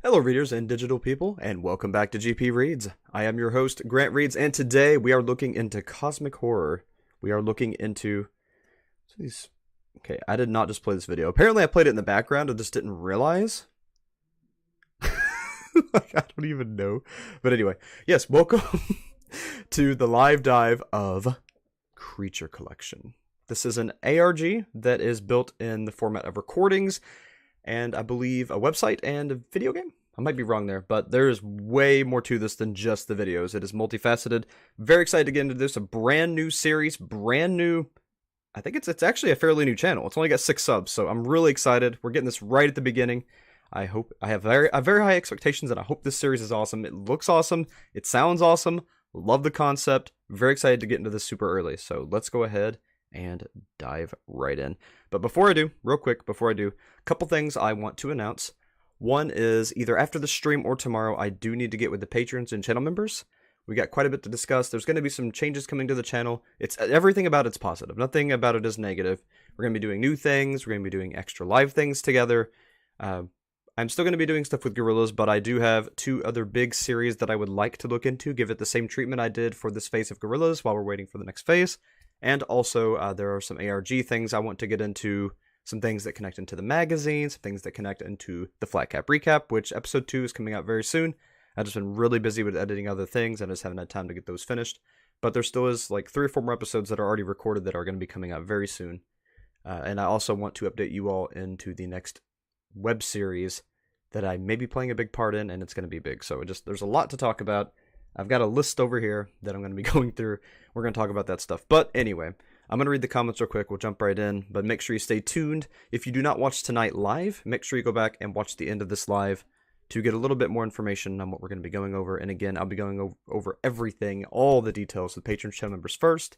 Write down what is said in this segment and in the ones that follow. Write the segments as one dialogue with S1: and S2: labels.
S1: Hello readers and digital people, and welcome back to GP Reads. I am your host, Grant Reads, and today we are looking into cosmic horror. We are looking into these. Okay, I did not just play this video. Apparently I played it in the background, I just didn't realize. Like, I don't even know. But anyway, yes, welcome to the live dive of Creature Collection. This is an ARG that is built in the format of recordings, and I believe a website and a video game. I might be wrong there, but there is way more to this than just the videos. It is multifaceted. Very excited to get into this. A brand new series, brand new. I think it's actually a fairly new channel. It's only got 6 subs, so I'm really excited. We're getting this right at the beginning. I have very high expectations, and I hope this series is awesome. It looks awesome. It sounds awesome. Love the concept. Very excited to get into this super early. So let's go ahead and dive right in. But before I do, real quick, a couple things I want to announce. One is either after the stream or tomorrow, I do need to get with the patrons and channel members. We got quite a bit to discuss. There's going to be some changes coming to the channel. It's everything about it's positive. Nothing about it is negative. We're going to be doing new things. We're going to be doing extra live things together. I'm still going to be doing stuff with Gorillas, but I do have 2 other big series that I would like to look into, give it the same treatment I did for this phase of Gorillas while we're waiting for the next phase. And also, there are some ARG things I want to get into, some things that connect into the magazine, some things that connect into the Flat Cap Recap, which episode 2 is coming out very soon. I've just been really busy with editing other things, and I just haven't had time to get those finished. But there still is like 3 or 4 more episodes that are already recorded that are going to be coming out very soon. And I also want to update you all into the next web series that I may be playing a big part in, and it's going to be big. So there's a lot to talk about. I've got a list over here that I'm going to be going through. We're going to talk about that stuff. But anyway, I'm going to read the comments real quick. We'll jump right in. But make sure you stay tuned. If you do not watch tonight live, make sure you go back and watch the end of this live to get a little bit more information on what we're going to be going over. And again, I'll be going over everything, all the details with patrons, channel members first.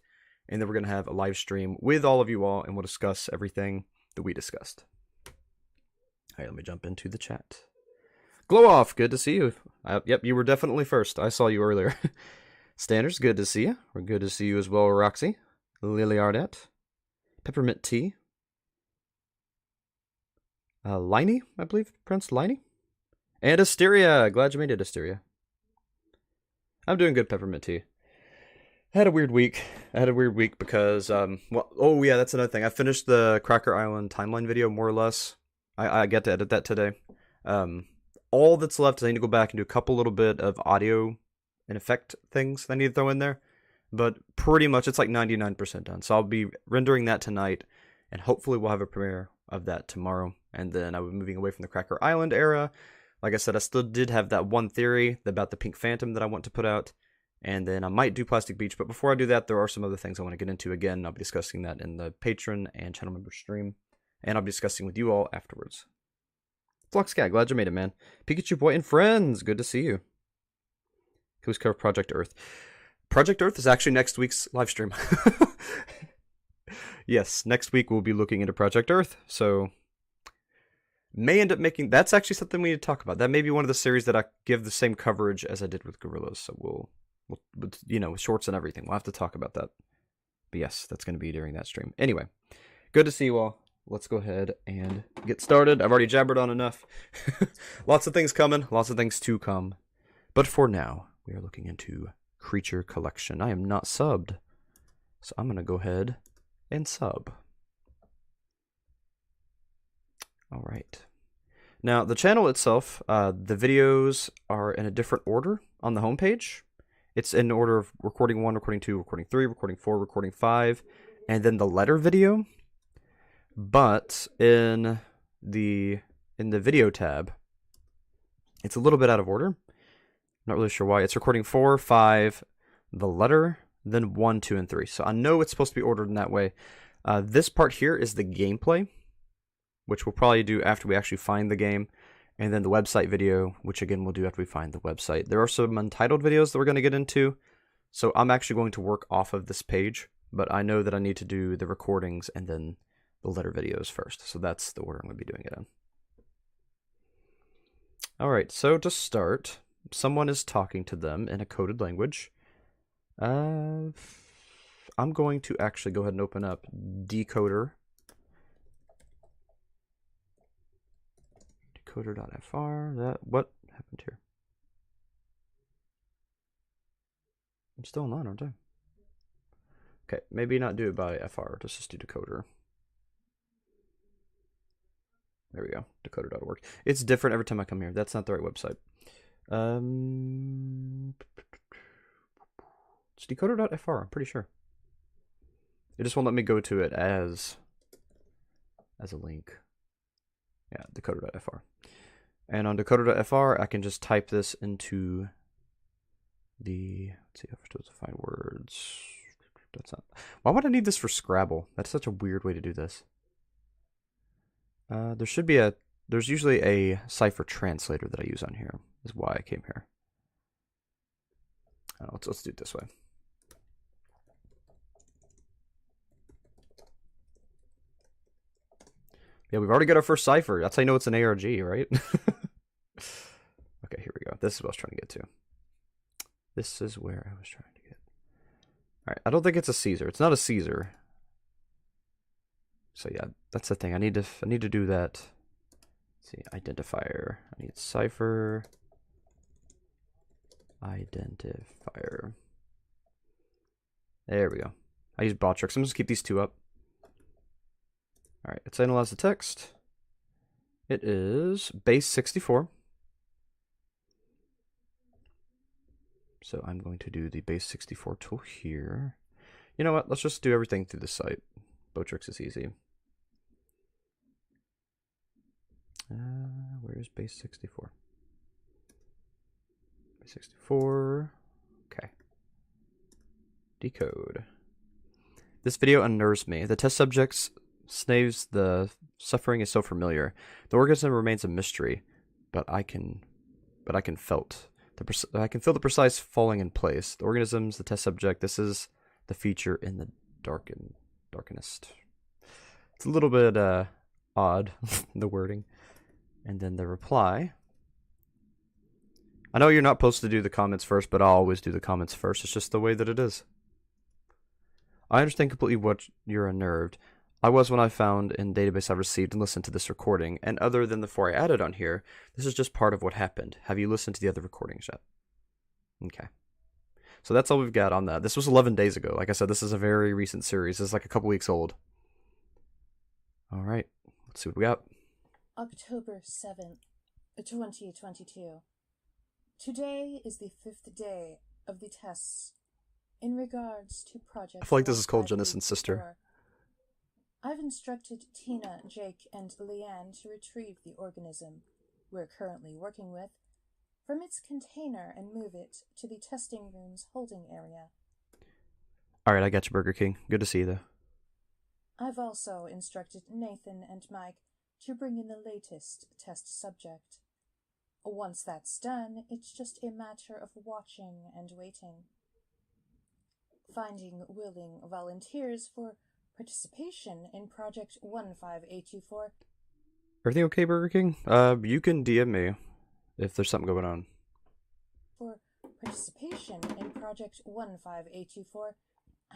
S1: And then we're going to have a live stream with all of you all, and we'll discuss everything that we discussed. All right, let me jump into the chat. Glow Off, good to see you. Yep, you were definitely first. I saw you earlier. Standards, good to see you. We're good to see you as well, Roxy. Lily Ardette. Peppermint Tea. Liney, I believe. Prince Liney. And Asteria. Glad you made it, Asteria. I'm doing good, Peppermint Tea. I had a weird week. Because, oh yeah, that's another thing. I finished the Cracker Island timeline video, more or less. I get to edit that today. All that's left is I need to go back and do a couple little bit of audio and effect things I need to throw in there. But pretty much it's like 99% done. So I'll be rendering that tonight, and hopefully we'll have a premiere of that tomorrow. And then I'll be moving away from the Cracker Island era. Like I said, I still did have that one theory about the Pink Phantom that I want to put out. And then I might do Plastic Beach. But before I do that, there are some other things I want to get into. Again, I'll be discussing that in the patron and channel member stream. And I'll be discussing with you all afterwards. Flux Cat, glad you made it, man. Pikachu Boy and friends, good to see you. Who's cover Project Earth? Project Earth is actually next week's live stream. Yes, next week we'll be looking into Project Earth, so may end up making. That's actually something we need to talk about. That may be one of the series that I give the same coverage as I did with Gorillas. So we'll with shorts and everything. We'll have to talk about that. But yes, that's going to be during that stream. Anyway, good to see you all. Let's go ahead and get started. I've already jabbered on enough. Lots of things coming, lots of things to come. But for now, we are looking into Creature Collection. I am not subbed, so I'm going to go ahead and sub. All right. Now, the channel itself, the videos are in a different order on the homepage. It's in order of recording 1, recording 2, recording 3, recording 4, recording 5, and then the letter video. But in the video tab, it's a little bit out of order. Not really sure why. It's recording 4, 5, the letter, then 1, 2, and 3. So I know it's supposed to be ordered in that way. This part here is the gameplay, which we'll probably do after we actually find the game. And then the website video, which again we'll do after we find the website. There are some untitled videos that we're going to get into. So I'm actually going to work off of this page. But I know that I need to do the recordings and then the letter videos first. So that's the order I'm going to be doing it in. Alright, so to start, someone is talking to them in a coded language. I'm going to actually go ahead and open up Decoder. Decoder.fr. What happened here? I'm still online, aren't I? Okay, maybe not do it by FR, just do decoder. There we go, decoder.org. It's different every time I come here. That's not the right website. It's decoder.fr, I'm pretty sure. It just won't let me go to it as a link. Yeah, decoder.fr. And on decoder.fr, I can just type this into the, let's see, if it does find words. That's not. Why would I need this for Scrabble? That's such a weird way to do this. There should be there's usually a cipher translator that I use on here. Is why I came here. Let's do it this way. Yeah, we've already got our first cipher. That's how you know it's an ARG, right? Okay, here we go. This is what I was trying to get to. This is where I was trying to get. All right, I don't think it's a Caesar. It's not a Caesar. So yeah, that's the thing. I need to do that. Let's see, identifier. I need cipher. Identifier. There we go. I use bot tricks. I'm just gonna keep these two up. All right, let's analyze the text. It is base 64. So I'm going to do the base 64 tool here. You know what? Let's just do everything through the site. Botrix is easy. Where's base 64? Base 64. Okay. Decode. This video unnerves me. The test subjects Snave's the suffering is so familiar. The organism remains a mystery, but I can feel the precise falling in place. The organism's the test subject. This is the feature in the darkenest. It's a little bit odd, the wording. And then the reply. I know you're not supposed to do the comments first, but I'll always do the comments first. It's just the way that it is. I understand completely what you're unnerved. I was when I found in database I received and listened to this recording, and other than the 4 I added on here, this is just part of what happened. Have you listened to the other recordings yet? Okay. So that's all we've got on that. This was 11 days ago. Like I said, this is a very recent series. It's like a couple weeks old. All right. Let's see what we got.
S2: October 7th, 2022. Today is the 5th day of the tests. In regards to Project
S1: I feel like this is called Jennison's sister.
S2: I've instructed Tina, Jake, and Leanne to retrieve the organism we're currently working with from its container and move it to the testing room's holding area.
S1: Alright, I got you, Burger King. Good to see you, though.
S2: I've also instructed Nathan and Mike to bring in the latest test subject. Once that's done, it's just a matter of watching and waiting. Finding willing volunteers for participation in Project 15824.
S1: Everything okay, Burger King? You can DM me if there's something going on.
S2: For participation in Project 15824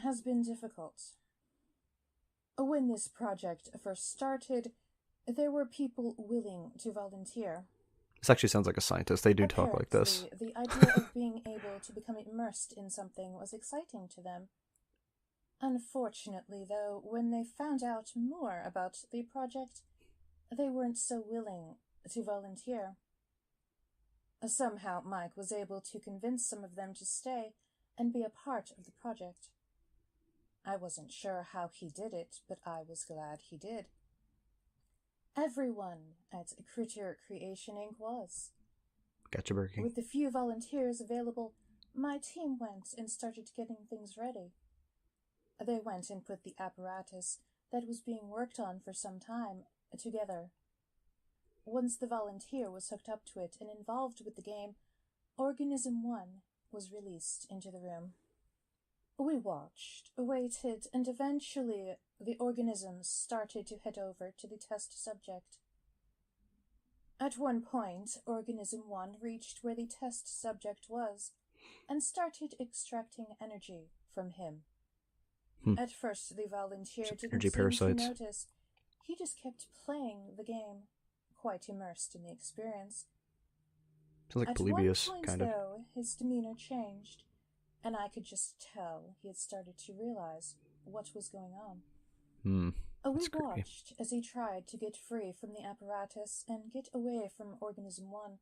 S2: has been difficult. When this project first started, there were people willing to volunteer.
S1: This actually sounds like a scientist. They do talk like this.
S2: The idea of being able to become immersed in something was exciting to them. Unfortunately, though, when they found out more about the project, they weren't so willing to volunteer. Somehow, Mike was able to convince some of them to stay and be a part of the project. I wasn't sure how he did it, but I was glad he did. Everyone at Critter Creation Inc. was.
S1: Gotcha, Burger King.
S2: With the few volunteers available, my team went and started getting things ready. They went and put the apparatus that was being worked on for some time together. Once the volunteer was hooked up to it and involved with the game, Organism 1 was released into the room. We watched, waited, and eventually the organisms started to head over to the test subject. At one point, Organism 1 reached where the test subject was and started extracting energy from him. At first, the volunteer didn't seem to notice. He just kept playing the game, quite immersed in the experience.
S1: Sounds like
S2: At one
S1: Polybius,
S2: point,
S1: kind of.
S2: though, his demeanor changed, and I could just tell he had started to realize what was going on.
S1: Hmm.
S2: We
S1: That's creepy.
S2: watched as he tried to get free from the apparatus and get away from Organism 1.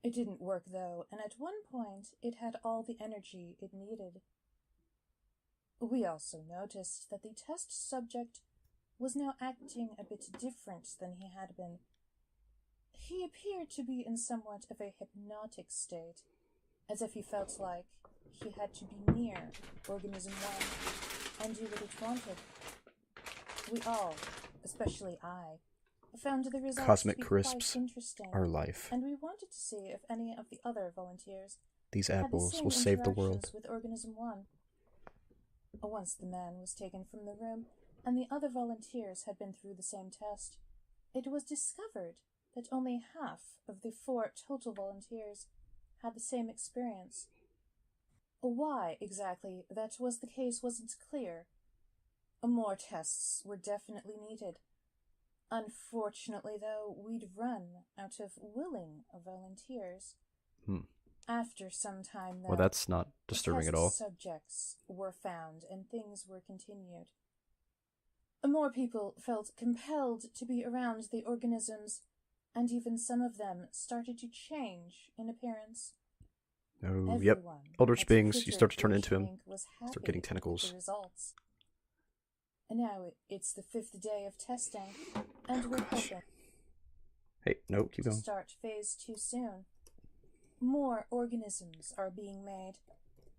S2: It didn't work, though, and at one point it had all the energy it needed. We also noticed that the test subject was now acting a bit different than he had been. He appeared to be in somewhat of a hypnotic state, as if he felt like he had to be near Organism 1 and do what it wanted. We all, especially I, found the results
S1: Cosmic
S2: to be
S1: crisps
S2: quite interesting,
S1: are life.
S2: and we wanted to see if any of the other volunteers
S1: These
S2: had the
S1: apples
S2: same
S1: will save the world.
S2: interactions with Organism 1. Once the man was taken from the room, and the other volunteers had been through the same test, it was discovered that only half of the 4 total volunteers had the same experience. Why exactly that was the case wasn't clear. More tests were definitely needed. Unfortunately, though, we'd run out of willing volunteers. After some time, though,
S1: Well, that's not disturbing at all.
S2: subjects were found and things were continued. More people felt compelled to be around the organisms, and even some of them started to change in appearance.
S1: Oh, yep. Eldritch beings, you start to turn into him. Start getting
S2: with
S1: tentacles.
S2: the results. And now it's the 5th day of testing, and we're hoping
S1: Hey, no, keep
S2: to
S1: going.
S2: start phase 2 soon. More organisms are being made,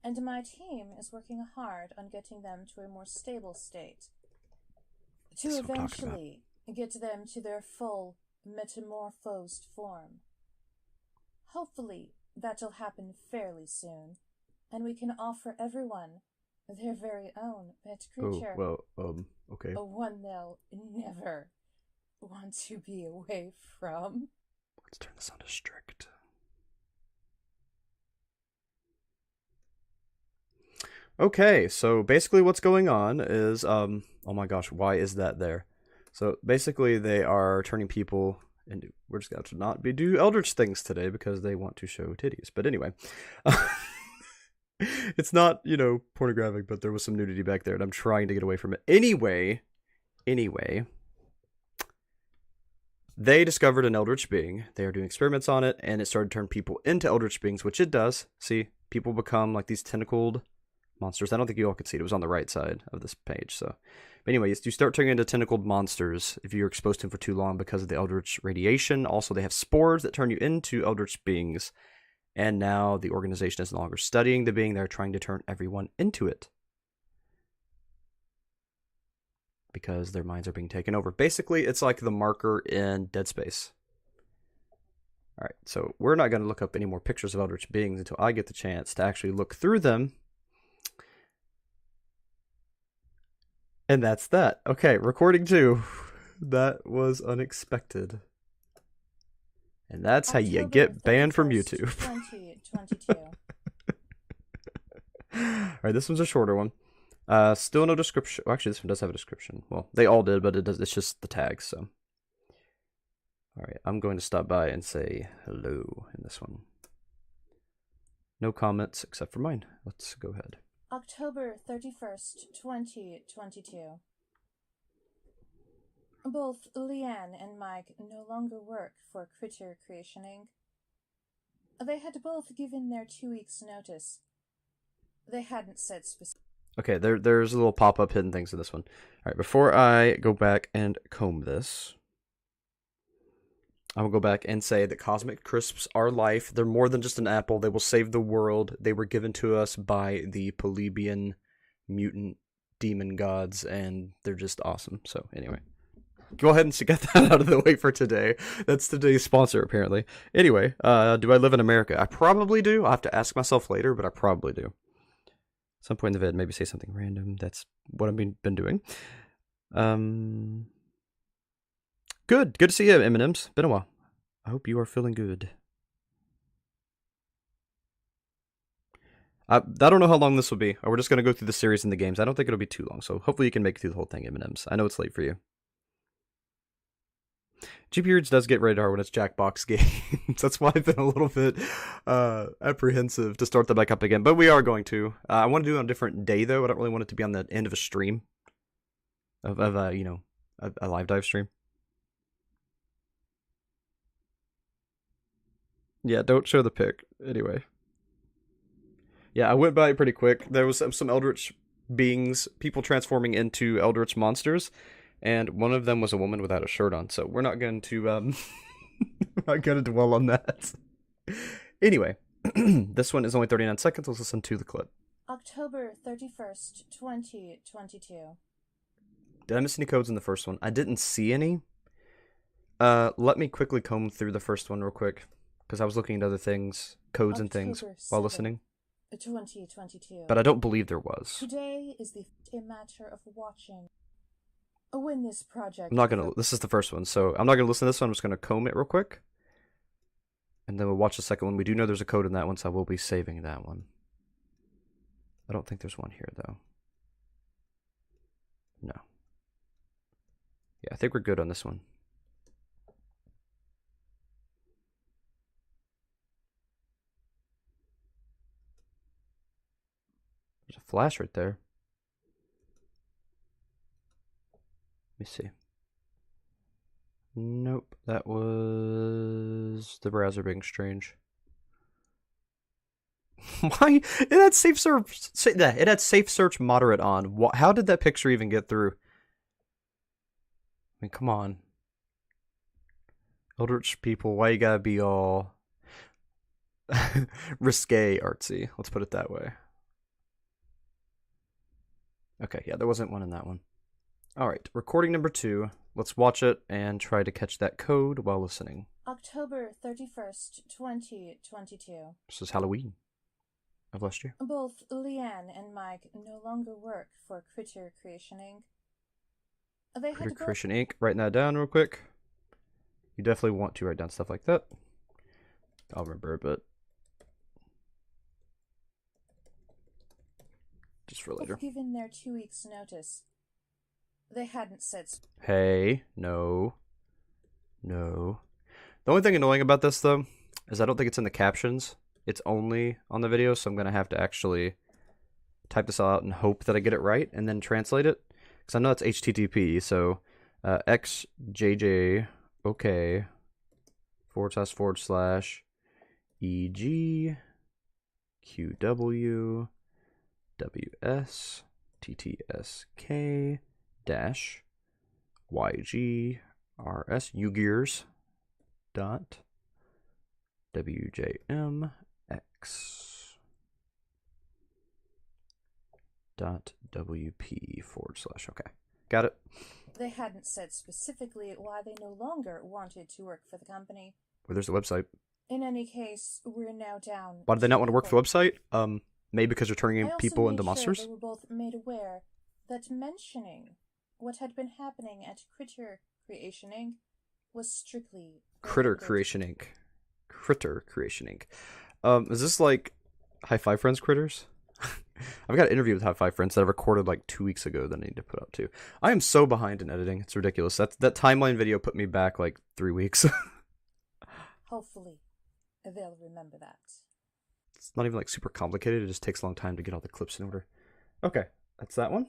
S2: and my team is working hard on getting them to a more stable state, to
S1: That's what I'm talking
S2: eventually get them to their full metamorphosed form. Hopefully that'll happen fairly soon, and we can offer everyone their very own pet creature.
S1: Oh, well, okay.
S2: One they'll never want to be away from.
S1: Let's turn this on to strict. Okay, so basically what's going on is, oh my gosh, why is that there? So basically they are turning people into, we're just going to not do eldritch things today because they want to show titties. But anyway, it's not, pornographic, but there was some nudity back there and I'm trying to get away from it. Anyway, they discovered an eldritch being. They are doing experiments on it and it started to turn people into eldritch beings, which it does. See, people become like these tentacled monsters. I don't think you all could see it. It was on the right side of this page. So, but anyway, you start turning into tentacled monsters if you're exposed to them for too long because of the eldritch radiation. Also, they have spores that turn you into eldritch beings. And now the organization is no longer studying the being. They're trying to turn everyone into it because their minds are being taken over. Basically, it's like the marker in Dead Space. All right, so we're not going to look up any more pictures of eldritch beings until I get the chance to actually look through them. And that's that. Okay, recording 2. That was unexpected. And that's how you get banned from YouTube.
S2: 2022.
S1: Alright, this one's a shorter one. Still no description. Well, actually, this one does have a description. Well, they all did, but it's just the tags, so. Alright, I'm going to stop by and say hello in this one. No comments except for mine. Let's go ahead.
S2: October 31st, 2022. Both Leanne and Mike no longer work for Critter Creation Inc. They had both given their 2 weeks' notice. They hadn't said specific.
S1: Okay, there's a little pop-up hidden things in this one. Alright, before I go back and comb this, I will go back and say that cosmic crisps are life. They're more than just an apple. They will save the world. They were given to us by the Polybian mutant demon gods, and they're just awesome. So anyway, go ahead and get that out of the way for today. That's today's sponsor, apparently. Anyway, do I live in America? I probably do. I'll have to ask myself later, but I probably do. At some point in the vid, maybe say something random. That's what I've been doing. Good to see you, M&M's. Been a while. I hope you are feeling good. I don't know how long this will be. We're just going to go through the series and the games. I don't think it'll be too long, so hopefully you can make it through the whole thing, M&M's. I know it's late for you. GPUs does get rated R when it's Jackbox games. That's why I've been a little bit apprehensive to start them back up again. But we are going to. I want to do it on a different day, though. I don't really want it to be on the end of a stream. Of a live dive stream. Yeah, don't show the pic. Anyway. Yeah, I went by it pretty quick. There was some Eldritch beings, people transforming into Eldritch monsters, and one of them was a woman without a shirt on. So we're not going to not going to dwell on that. Anyway, this one is only 39 seconds. Let's listen to the clip.
S2: October 31st, 2022.
S1: Did I miss any codes in the first one? I didn't see any. Let me quickly comb through the first one real quick, because I was looking at other things, codes and things, while listening.
S2: 2022.
S1: But I don't believe there was.
S2: Today is a matter of watching. When this project...
S1: I'm not gonna... This is the first one, so I'm not gonna listen to this one. I'm just gonna comb it real quick. And then we'll watch the second one. We do know there's a code in that one, so I will be saving that one. I don't think there's one here, though. No. Yeah, I think we're good on this one. There's a flash right there. Let me see. Nope, that was the browser being strange. Why? It had safe search. It had safe search moderate on. How did that picture even get through? I mean, come on. Eldritch people, why you gotta be all risque artsy? Let's put it that way. Okay, yeah, there wasn't one in that one. Alright, recording number 2. Let's watch it and try to catch that code while listening.
S2: October 31st, 2022.
S1: This is Halloween of last year.
S2: Both Leanne and Mike no longer work for Critter Creation Inc.
S1: Critter Creation Inc. Writing that down real quick. You definitely want to write down stuff like that. I'll remember it, but just for later.
S2: Given their 2 weeks' notice, they hadn't said.
S1: Hey, no. The only thing annoying about this, though, is I don't think it's in the captions. It's only on the video, so I'm going to have to actually type this all out and hope that I get it right, and then translate it. Because I know it's HTTP, so xjjok / EG QW WS TTSK dash YGRS UGears dot WJMX dot WP / okay. Got it.
S2: They hadn't said specifically why they no longer wanted to work for the company.
S1: Well, there's the website.
S2: In any case, we're now down.
S1: Why do they not want to work for the website? Maybe because they're turning people into monsters?
S2: They were both made aware that mentioning what had been happening at Critter Creation Inc. was strictly
S1: Critter Creation Inc. Critter Creation Inc. Is this like High Five Friends Critters? I've got an interview with High Five Friends that I recorded like 2 weeks ago that I need to put up too. I am so behind in editing. It's ridiculous. That timeline video put me back like 3 weeks.
S2: Hopefully, they'll remember that.
S1: It's not even like super complicated. It just takes a long time to get all the clips in order. Okay, that's that one.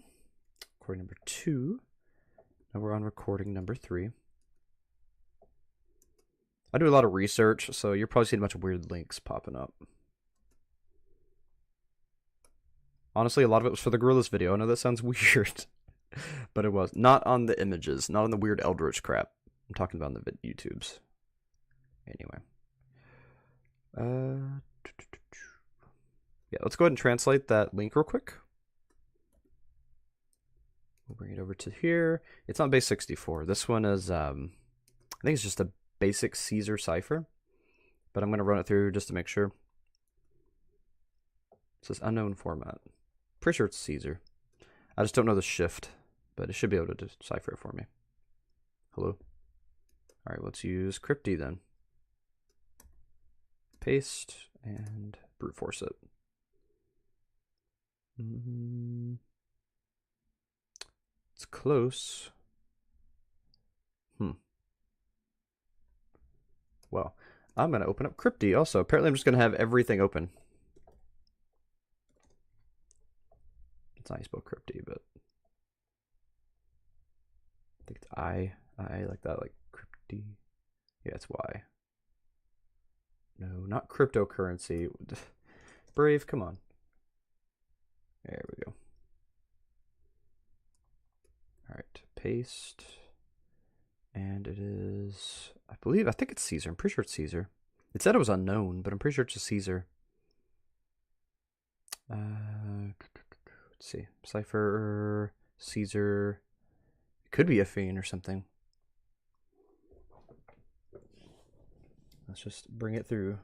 S1: Recording number 2. Now we're on recording number 3. I do a lot of research, so you're probably seeing a bunch of weird links popping up. Honestly, a lot of it was for the Gorillas video. I know that sounds weird, but it was. Not on the images, not on the weird Eldritch crap. I'm talking about on the YouTubes. Anyway. Yeah, let's go ahead and translate that link real quick. We'll bring it over to here. It's on base 64. This one is, I think it's just a basic Caesar cipher, but I'm going to run it through just to make sure. It says unknown format. Pretty sure it's Caesar. I just don't know the shift, but it should be able to decipher it for me. Hello? Alright, let's use Crypty then. Paste and brute force it. It's close. Well, I'm going to open up Crypty also. Apparently I'm just going to have everything open. It's not how you spell Crypty, but I think it's I like that, like Crypty. Yeah, it's Y. No, not cryptocurrency. Brave, come on. There we go. All right, paste. And it is, I think it's Caesar. I'm pretty sure it's Caesar. It said it was unknown, but I'm pretty sure it's a Caesar. Let's see. Cipher, Caesar. It could be a fiend or something. Let's just bring it through.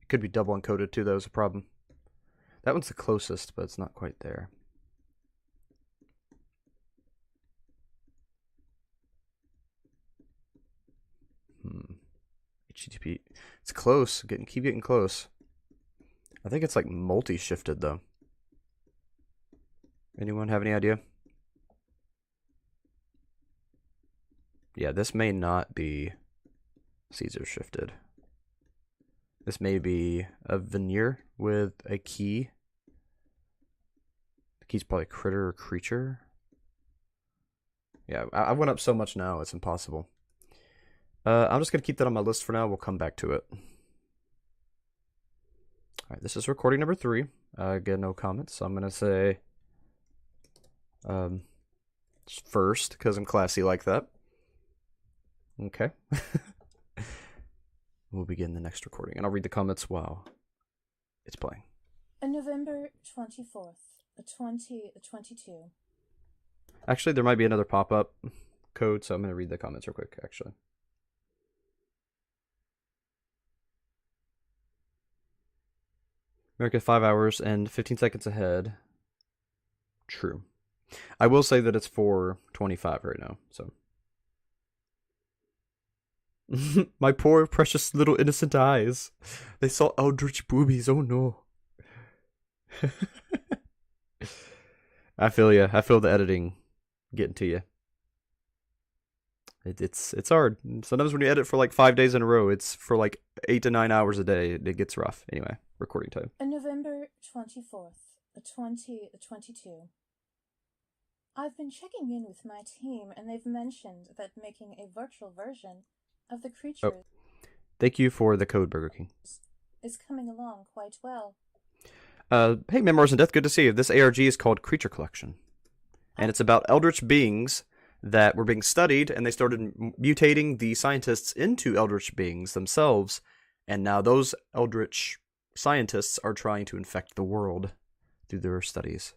S1: It could be double encoded too, that was a problem. That one's the closest, but it's not quite there. HTTP. It's close. Keep getting close. I think it's like multi-shifted though. Anyone have any idea? Yeah, this may not be Caesar shifted. This may be a veneer with a key. The key's probably critter or creature. Yeah, I went up so much now, it's impossible. I'm just going to keep that on my list for now. We'll come back to it. Alright, this is recording number 3. Again, no comments. So I'm going to say first, because I'm classy like that. Okay. We'll begin the next recording, and I'll read the comments while it's playing.
S2: On November 24th, 2022.
S1: Actually, there might be another pop-up code, so I'm going to read the comments real quick, actually. America 5 hours and 15 seconds ahead. True. I will say that it's 4:25 right now, so. My poor, precious little innocent eyes. They saw eldritch boobies. Oh no. I feel ya. I feel the editing getting to you. It's hard. Sometimes when you edit for like 5 days in a row, it's for like 8 to 9 hours a day. It gets rough. Anyway, recording time.
S2: On November 24th, 2022. I've been checking in with my team, and they've mentioned that making a virtual version of the creatures
S1: Thank you for the code, Burger King.
S2: Is coming along quite well.
S1: Hey, Memoirs in Death, good to see you. This ARG is called Creature Collection. And it's about eldritch beings that were being studied, and they started mutating the scientists into eldritch beings themselves. And now those eldritch scientists are trying to infect the world through their studies.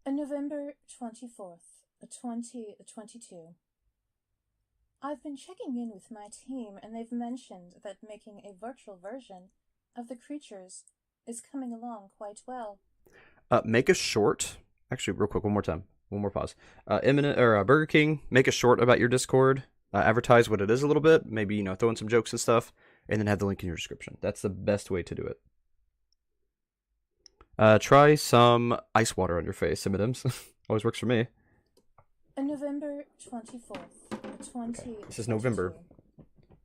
S2: On November 24th, 2022. I've been checking in with my team, and they've mentioned that making a virtual version of the creatures is coming along quite well.
S1: Make a short. Actually, real quick, one more time. One more pause. Burger King, make a short about your Discord. Advertise what it is a little bit. Maybe, throw in some jokes and stuff, and then have the link in your description. That's the best way to do it. Try some ice water on your face, M&M's. Always works for me.
S2: On November 24th, 2022.
S1: Okay. This is November.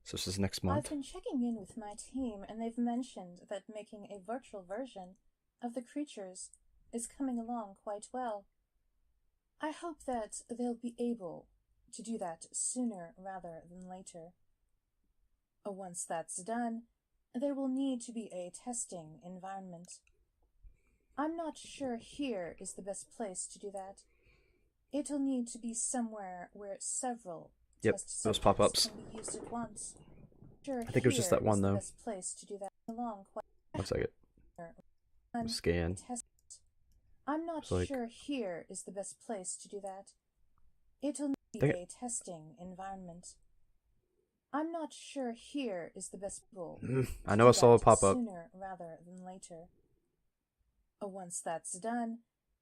S1: So this is next month.
S2: I've been checking in with my team, and they've mentioned that making a virtual version of the creatures is coming along quite well. I hope that they'll be able to do that sooner rather than later. Once that's done, there will need to be a testing environment. I'm not sure here is the best place to do that. It'll need to be somewhere where several test
S1: those pop-ups
S2: can be used at once. Sure,
S1: I think it was just that one though.
S2: The best place to do that. One
S1: second. Scan.
S2: I'm not sure here is the best place to do that. It'll need a testing environment. I'm not sure here is the best goal.
S1: I know I saw a pop-up.
S2: Sooner rather than later. Once that's done,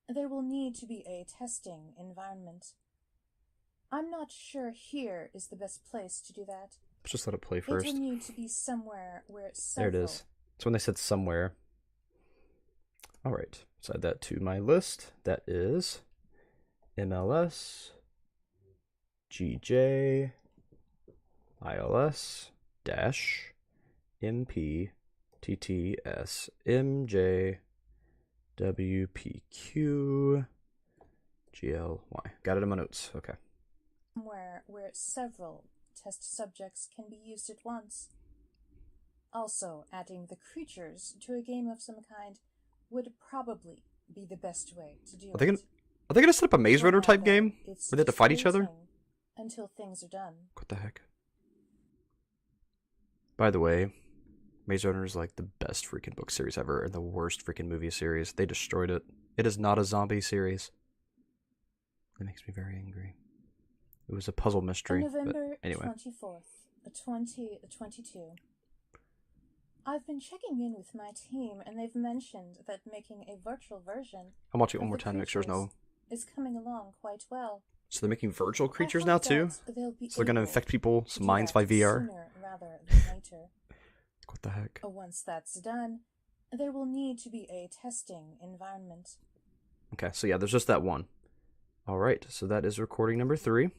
S2: there will need to be a testing environment. I'm not sure here is the best place to do that.
S1: Let's just let it play first.
S2: It'll need to be somewhere where
S1: there it is. It's when they said somewhere. Alright, let's add that to my list. That is MLS, GJ, ILS, dash, MP, TTS, MJ, WPQ, GLY. Got it in my notes. Okay.
S2: Where several test subjects can be used at once. Also, adding the creatures to a game of some kind would probably be the best way to do
S1: Are they
S2: it.
S1: gonna set up a Maze
S2: For
S1: Runner
S2: now,
S1: type
S2: though,
S1: game
S2: it's
S1: where they have to
S2: just
S1: fight each other?
S2: waiting until things are done.
S1: What the heck? By the way, Maze Runner is like the best freaking book series ever and the worst freaking movie series. They destroyed it. It is not a zombie series. It makes me very angry. It was a puzzle mystery.
S2: On November
S1: but anyway.
S2: 24th, 2022. I've been checking in with my team, and they've mentioned that making a virtual version
S1: I'm watching it one
S2: of
S1: more
S2: the
S1: time to make sure there's no.
S2: is coming along quite well.
S1: So they're making virtual creatures
S2: I
S1: now
S2: hope
S1: too?
S2: that they'll be
S1: So they're gonna
S2: able
S1: infect people's
S2: to do
S1: minds
S2: that
S1: by VR?
S2: sooner rather than later.
S1: What the heck?
S2: Once that's done, there will need to be a testing environment.
S1: Okay, so yeah, there's just that one. Alright, so that is recording number 3.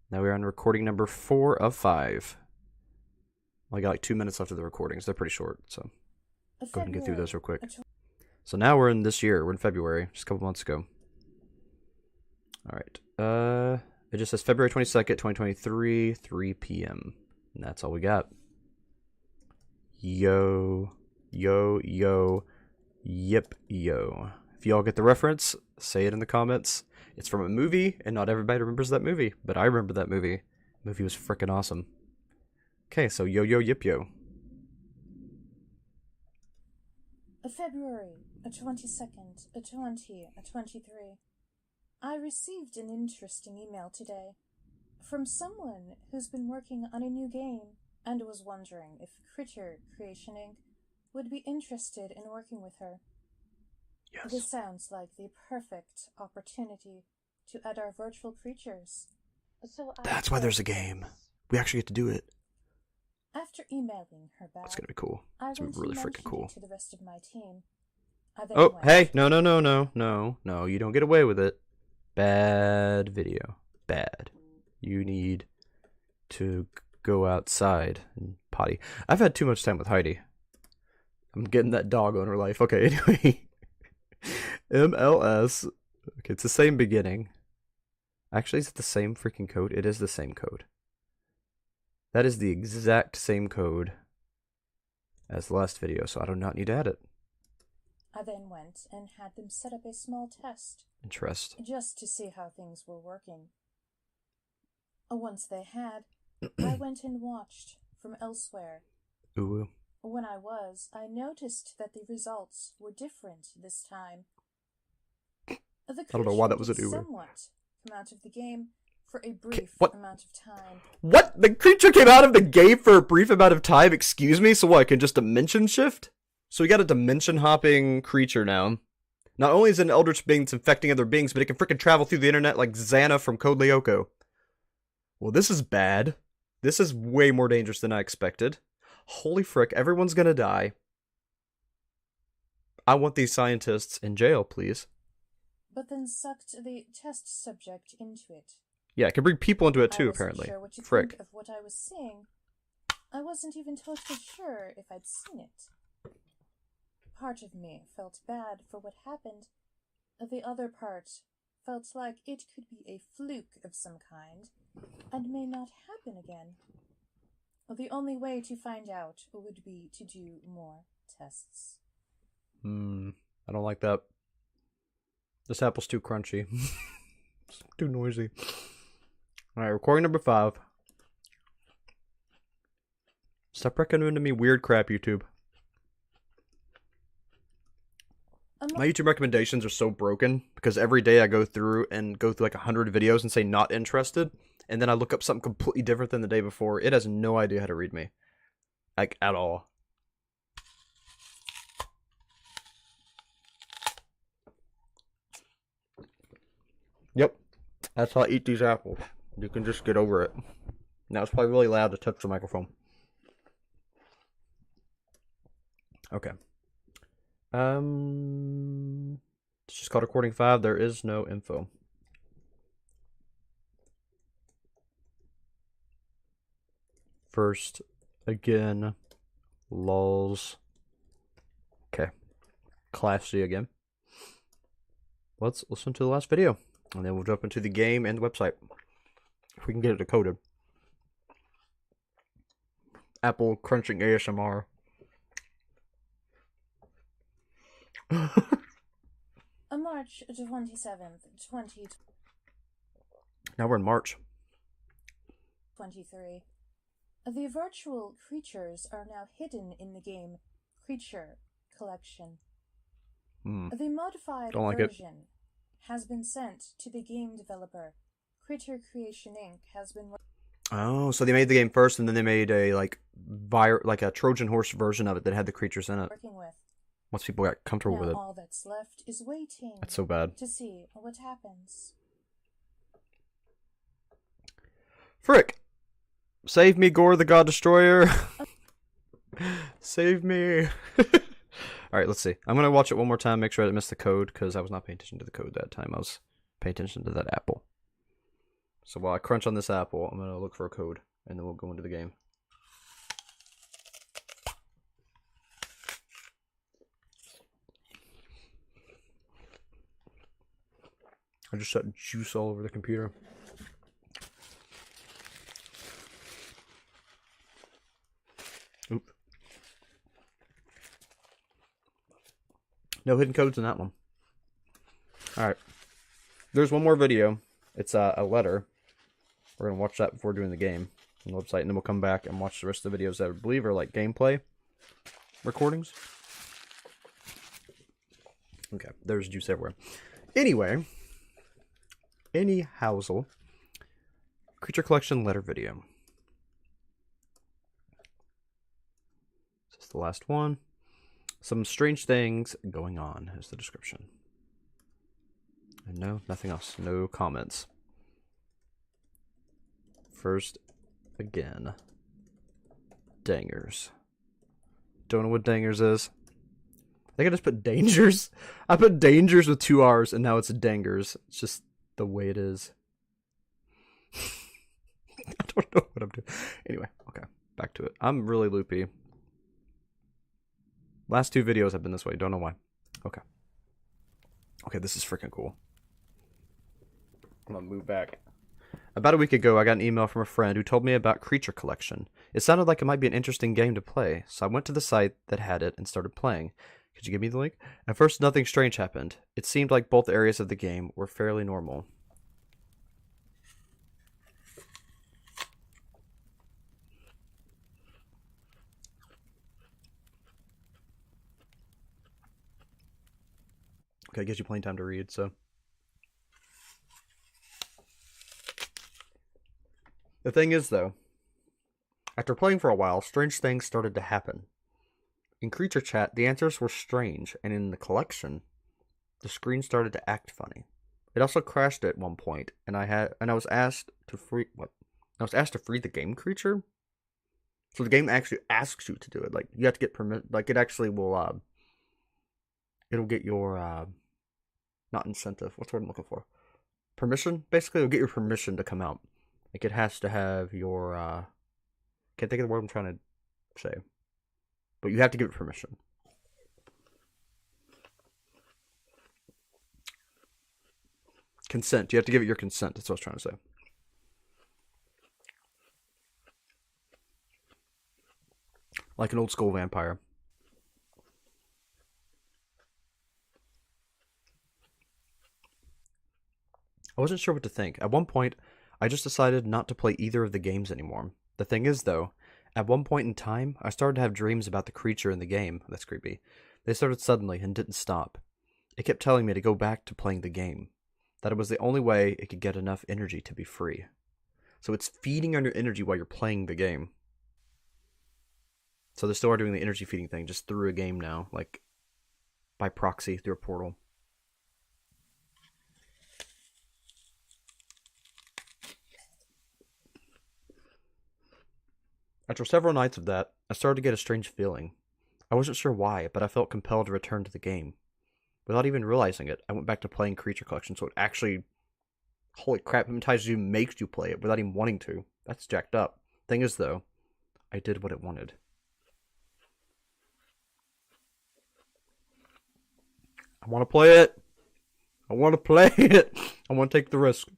S1: Now we're on recording number 4 of 5. I got like 2 minutes left of the recordings. They're pretty short, so go ahead and get through those real quick. So now we're in this year. We're in February, just a couple months ago. Alright. It just says February 22nd, 2023, 3 p.m. And that's all we got. Yo, yo, yo, yip, yo. If y'all get the reference, say it in the comments. It's from a movie, and not everybody remembers that movie, but I remember that movie. The movie was freaking awesome. Okay, so yo, yo, yip, yo.
S2: February 22nd, 2023. I received an interesting email today from someone who's been working on a new game and was wondering if Critter Creation Inc. would be interested in working with her.
S1: Yes.
S2: This sounds like the perfect opportunity to add our virtual creatures. So
S1: That's why there's a game. We actually get to do it.
S2: After emailing her back,
S1: That's gonna be cool. It's
S2: I
S1: gonna be really freaking cool.
S2: to the rest of my team.
S1: Oh, hey, no, you don't get away with it. Bad video. Bad. You need to go outside and potty. I've had too much time with Heidi. I'm getting that dog on her life. Okay, anyway. MLS. Okay, it's the same beginning. Actually, is it the same freaking code? It is the same code. That is the exact same code as the last video, so I do not need to add it.
S2: I then went and had them set up a small test.
S1: Interest.
S2: Just to see how things were working. Once they had, I went and watched from elsewhere.
S1: Ooh.
S2: When I noticed that the results were different this time. I
S1: don't know why that was an ooh.
S2: Somewhat come out of the game for a brief amount of time.
S1: What? The creature came out of the game for a brief amount of time? Excuse me? So what, I can just dimension shift? So we got a dimension hopping creature now. Not only is it an eldritch being that's infecting other beings, but it can freaking travel through the internet like Xana from Code Lyoko. Well, this is bad. This is way more dangerous than I expected. Holy frick, everyone's gonna die. I want these scientists in jail, please.
S2: But then sucked the test subject into it.
S1: Yeah, it can bring people into it too,
S2: I wasn't
S1: apparently.
S2: Sure what you
S1: Frick.
S2: think of what I was seeing. I wasn't even totally sure if I'd seen it. Part of me felt bad for what happened. The other part felt like it could be a fluke of some kind and may not happen again. The only way to find out would be to do more tests.
S1: I don't like that. This apple's too crunchy. It's too noisy. Alright, recording number 5. Stop recommending me weird crap, YouTube. My YouTube recommendations are so broken because every day I go through like 100 videos and say not interested, and then I look up something completely different than the day before. It has no idea how to read me. Like, at all. Yep. That's how I eat these apples. You can just get over it. Now it's probably really loud to touch the microphone. Okay. It's just called recording 5. There is no info. first again. Lols. Okay. Classy again. Let's listen to the last video. And then we'll jump into the game and the website. If we can get it decoded. Apple crunching ASMR.
S2: March 27th, 2023.
S1: Now we're in March.
S2: The virtual creatures are now hidden in the game Creature Collection. The modified version has been sent to the game developer. Critter Creation Inc. has been...
S1: Oh, so they made the game first, and then they made a a Trojan horse version of it that had the creatures in it.
S2: Working with.
S1: Once people got comfortable with it.
S2: All that's left is waiting.
S1: That's so bad.
S2: To see what happens.
S1: Frick! Save me, Gore the God Destroyer! Save me! Alright, let's see. I'm gonna watch it one more time, make sure I didn't miss the code, because I was not paying attention to the code that time. I was paying attention to that apple. So while I crunch on this apple, I'm gonna look for a code, and then we'll go into the game. I just shot juice all over the computer. Oop. No hidden codes in that one. Alright. There's one more video. It's a letter. We're going to watch that before doing the game on the website. And then we'll come back and watch the rest of the videos that I believe are like gameplay recordings. Okay. There's juice everywhere. Anyway. Any Housel. Creature Collection letter video. This is the last one. Some strange things going on is the description. And no, nothing else. No comments. First, again. Dangers. Don't know what dangers is. I think I just put dangers. I put dangers with 2 R's and now it's dangers. It's just the way it is. I don't know what I'm doing. Anyway, okay. Back to it. I'm really loopy. Last 2 videos have been this way. Don't know why. Okay. Okay, this is freaking cool. I'm gonna move back. About a week ago, I got an email from a friend who told me about Creature Collection. It sounded like it might be an interesting game to play, so I went to the site that had it and started playing. Could you give me the link? At first, nothing strange happened. It seemed like both areas of the game were fairly normal. Okay, it gives you plenty of time to read, so... The thing is, though, after playing for a while, strange things started to happen. In Creature Chat, the answers were strange, and in the collection, the screen started to act funny. It also crashed at one point, and I was asked to free the game creature. So the game actually asks you to do it. Like you have to get permit. Like it actually will. It'll get your not incentive. What's the word I'm looking for? Permission. Basically, it'll get your permission to come out. Like it has to have your. Can't think of the word I'm trying to say. But you have to give it permission. Consent. You have to give it your consent. That's what I was trying to say. Like an old school vampire. I wasn't sure what to think. At one point, I just decided not to play either of the games anymore. The thing is, though, at one point in time, I started to have dreams about the creature in the game. That's creepy. They started suddenly and didn't stop. It kept telling me to go back to playing the game. That it was the only way it could get enough energy to be free. So it's feeding on your energy while you're playing the game. So they still are doing the energy feeding thing, just through a game now. Like, by proxy, through a portal. After several nights of that, I started to get a strange feeling. I wasn't sure why, but I felt compelled to return to the game. Without even realizing it, I went back to playing Creature Collection, so it actually... Holy crap, hypnotizes you, makes you play it without even wanting to. That's jacked up. Thing is, though, I did what it wanted. I want to play it. I want to play it. I want to take the risk.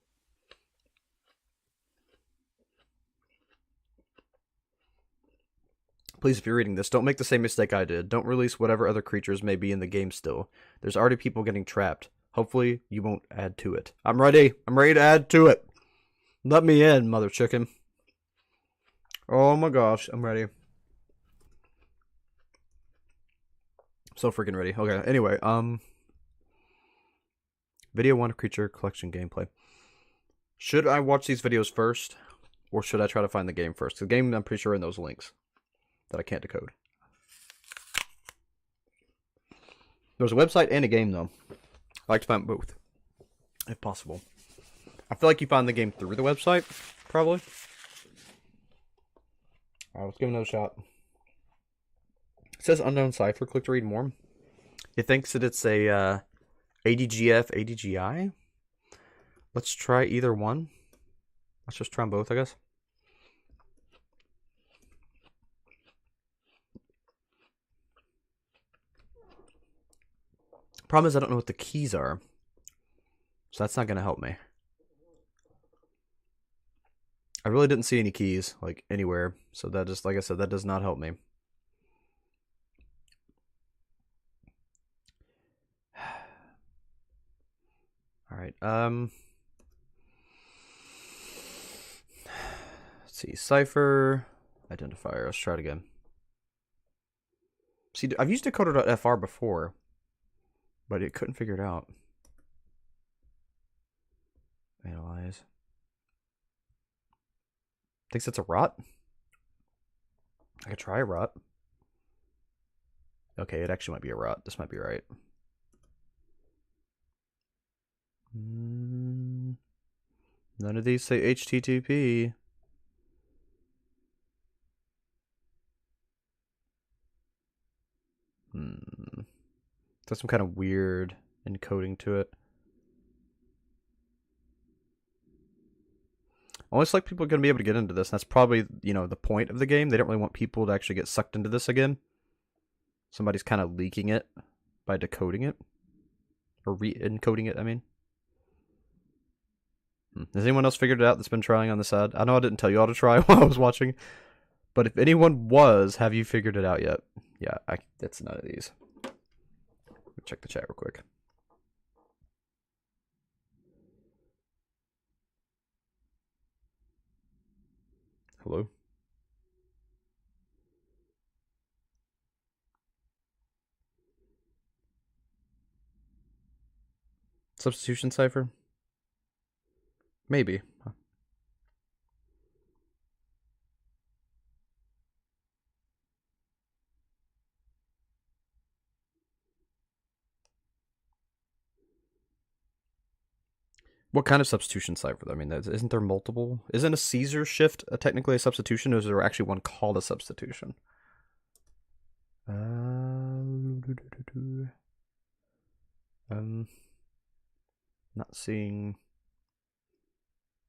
S1: Please, if you're reading this, don't make the same mistake I did. Don't release whatever other creatures may be in the game still. There's already people getting trapped. Hopefully, you won't add to it. I'm ready. I'm ready to add to it. Let me in, mother chicken. Oh my gosh, I'm ready. So freaking ready. Okay, anyway, Video 1 Creature Collection gameplay. Should I watch these videos first? Or should I try to find the game first? The game, I'm pretty sure, in those links that I can't decode. There's a website and a game, though. I like to find both, if possible. I feel like you find the game through the website, probably. Alright, let's give it another shot. It says Unknown Cipher. Click to read more. It thinks that it's a ADGF, ADGI. Let's try either one. Let's just try them both, I guess. Problem is I don't know what the keys are. So that's not going to help me. I really didn't see any keys, like, anywhere. So that just, like I said, that does not help me. Alright, let's see. Cipher. Identifier. Let's try it again. See, I've used decoder.fr before, but it couldn't figure it out. Analyze. Thinks it's a rot? I could try a rot. Okay, it actually might be a rot. This might be right. None of these say HTTP. There's some kind of weird encoding to it. Almost like people are going to be able to get into this. And that's probably, you know, the point of the game. They don't really want people to actually get sucked into this again. Somebody's kind of leaking it by decoding it. Or re-encoding it, I mean. Has anyone else figured it out that's been trying on the side? I know I didn't tell you all to try while I was watching. But if anyone was, have you figured it out yet? Yeah, it's none of these. Check the chat real quick. Hello? Substitution cipher? Maybe. What kind of substitution cipher? I mean, isn't there multiple? Isn't a Caesar shift technically a substitution, or is there actually one called a substitution? Not seeing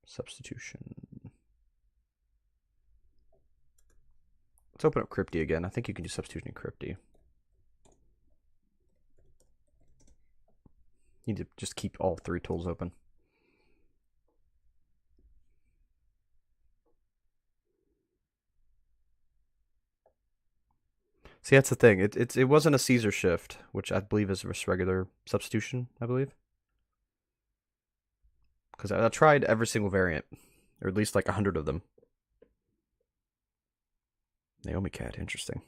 S1: substitution. Let's open up Crypty again. I think you can do substitution in Crypty. You need to just keep all three tools open. See, that's the thing. It wasn't a Caesar shift, which I believe is just regular substitution, I believe. Because I tried every single variant, or at least like 100 of them. Naomi Cat, interesting.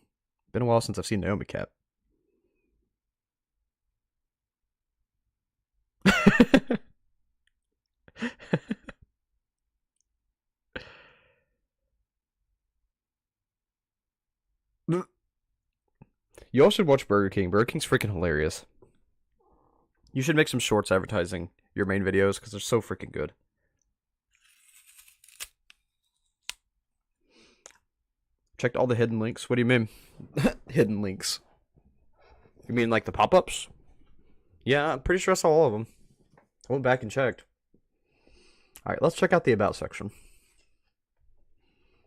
S1: Been a while since I've seen Naomi Cat. You all should watch Burger King. Burger King's freaking hilarious. You should make some shorts advertising your main videos because they're so freaking good. Checked all the hidden links. What do you mean? Hidden links. You mean like the pop-ups? Yeah, I'm pretty sure I saw all of them. I went back and checked. Alright, let's check out the About section.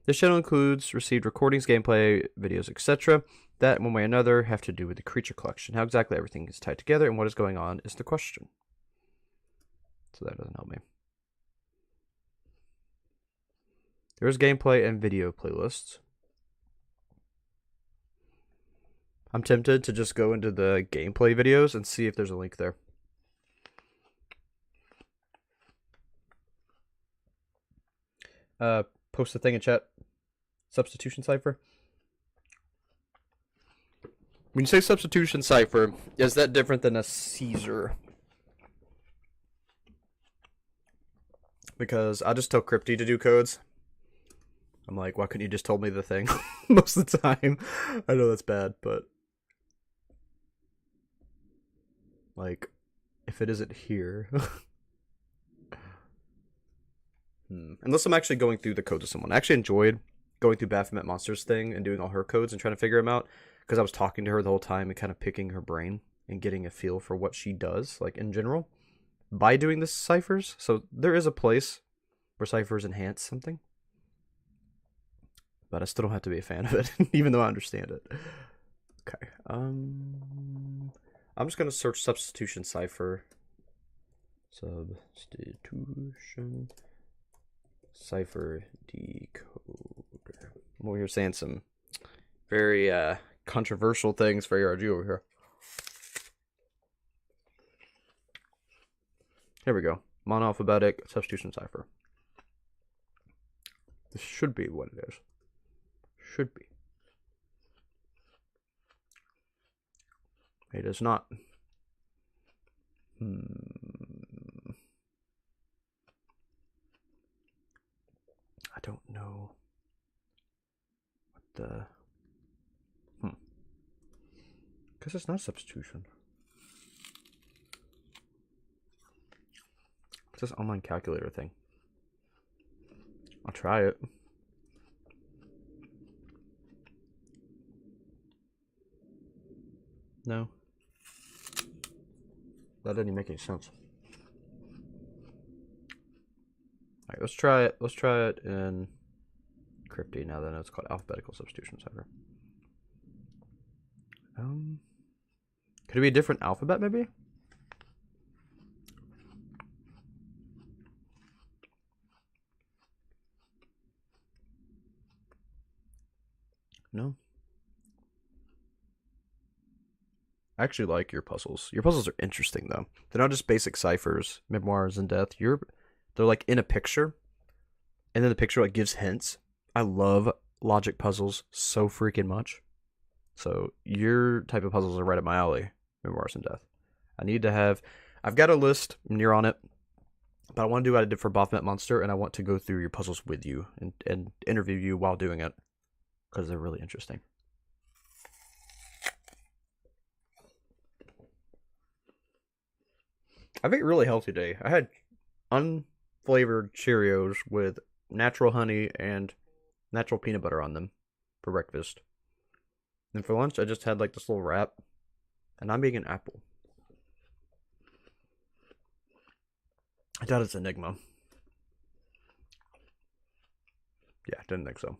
S1: This channel includes received recordings, gameplay, videos, etc. that, one way or another, have to do with the creature collection. How exactly everything is tied together and what is going on is the question. So that doesn't help me. There's gameplay and video playlists. I'm tempted to just go into the gameplay videos and see if there's a link there. Post the thing in chat. Substitution cipher. When you say substitution cipher, is that different than a Caesar? Because I just tell Crypty to do codes. I'm like, why couldn't you just told me the thing most of the time? I know that's bad, but like, if it isn't here, unless I'm actually going through the codes of someone. I actually enjoyed going through Baphomet Monsters thing and doing all her codes and trying to figure them out because I was talking to her the whole time and kind of picking her brain and getting a feel for what she does, like in general, by doing the ciphers. So there is a place where ciphers enhance something. But I still don't have to be a fan of it, even though I understand it. Okay. I'm just gonna search substitution cipher. Substitution cipher decoder. Well, you're saying some very controversial things for ARG over here. Here we go. Monoalphabetic substitution cipher. This should be what it is. Should be. It is not. I don't know what the. Because it's not substitution. It's this online calculator thing. I'll try it. No. That didn't make any sense. Alright, let's try it. Let's try it in Crypty now that it's called alphabetical substitution cipher. Could it be a different alphabet maybe? No. I actually like your puzzles. Your puzzles are interesting though. They're not just basic ciphers, memoirs, and death. They're like in a picture, and then the picture like gives hints. I love logic puzzles so freaking much. So your type of puzzles are right up my alley. Memoirs and death. I've got a list, and you're on it. But I want to do what I did for Baphomet Monster, and I want to go through your puzzles with you and interview you while doing it because they're really interesting. I've ate really healthy today. I had unflavored Cheerios with natural honey and natural peanut butter on them for breakfast. And for lunch, I just had like this little wrap. And I'm eating an apple. I doubt it's Enigma. Yeah, didn't think so.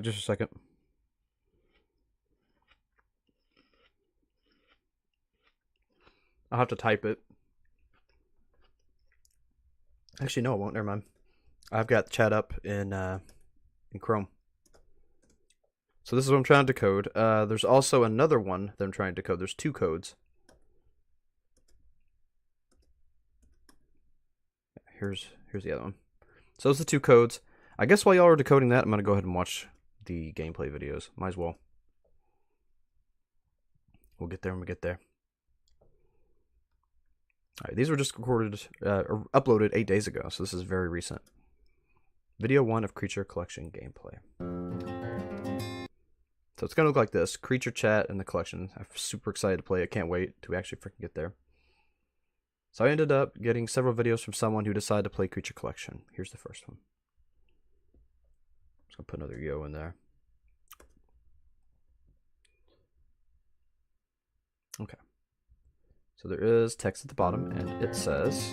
S1: Just a second. I'll have to type it. Actually, no, I won't. Never mind. I've got chat up in Chrome. So this is what I'm trying to decode. There's also another one that I'm trying to decode. There's two codes. Here's the other one. So those are the two codes. I guess while y'all are decoding that, I'm going to go ahead and watch the gameplay videos. Might as well. We'll get there when we get there. Alright, these were just recorded, or uploaded 8 days ago, so this is very recent. Video 1 of Creature Collection gameplay. So it's going to look like this. Creature chat and the collection. I'm super excited to play it. Can't wait to actually freaking get there. So I ended up getting several videos from someone who decided to play Creature Collection. Here's the first one. Just gonna put another yo in there. Okay. So there is text at the bottom, and it says...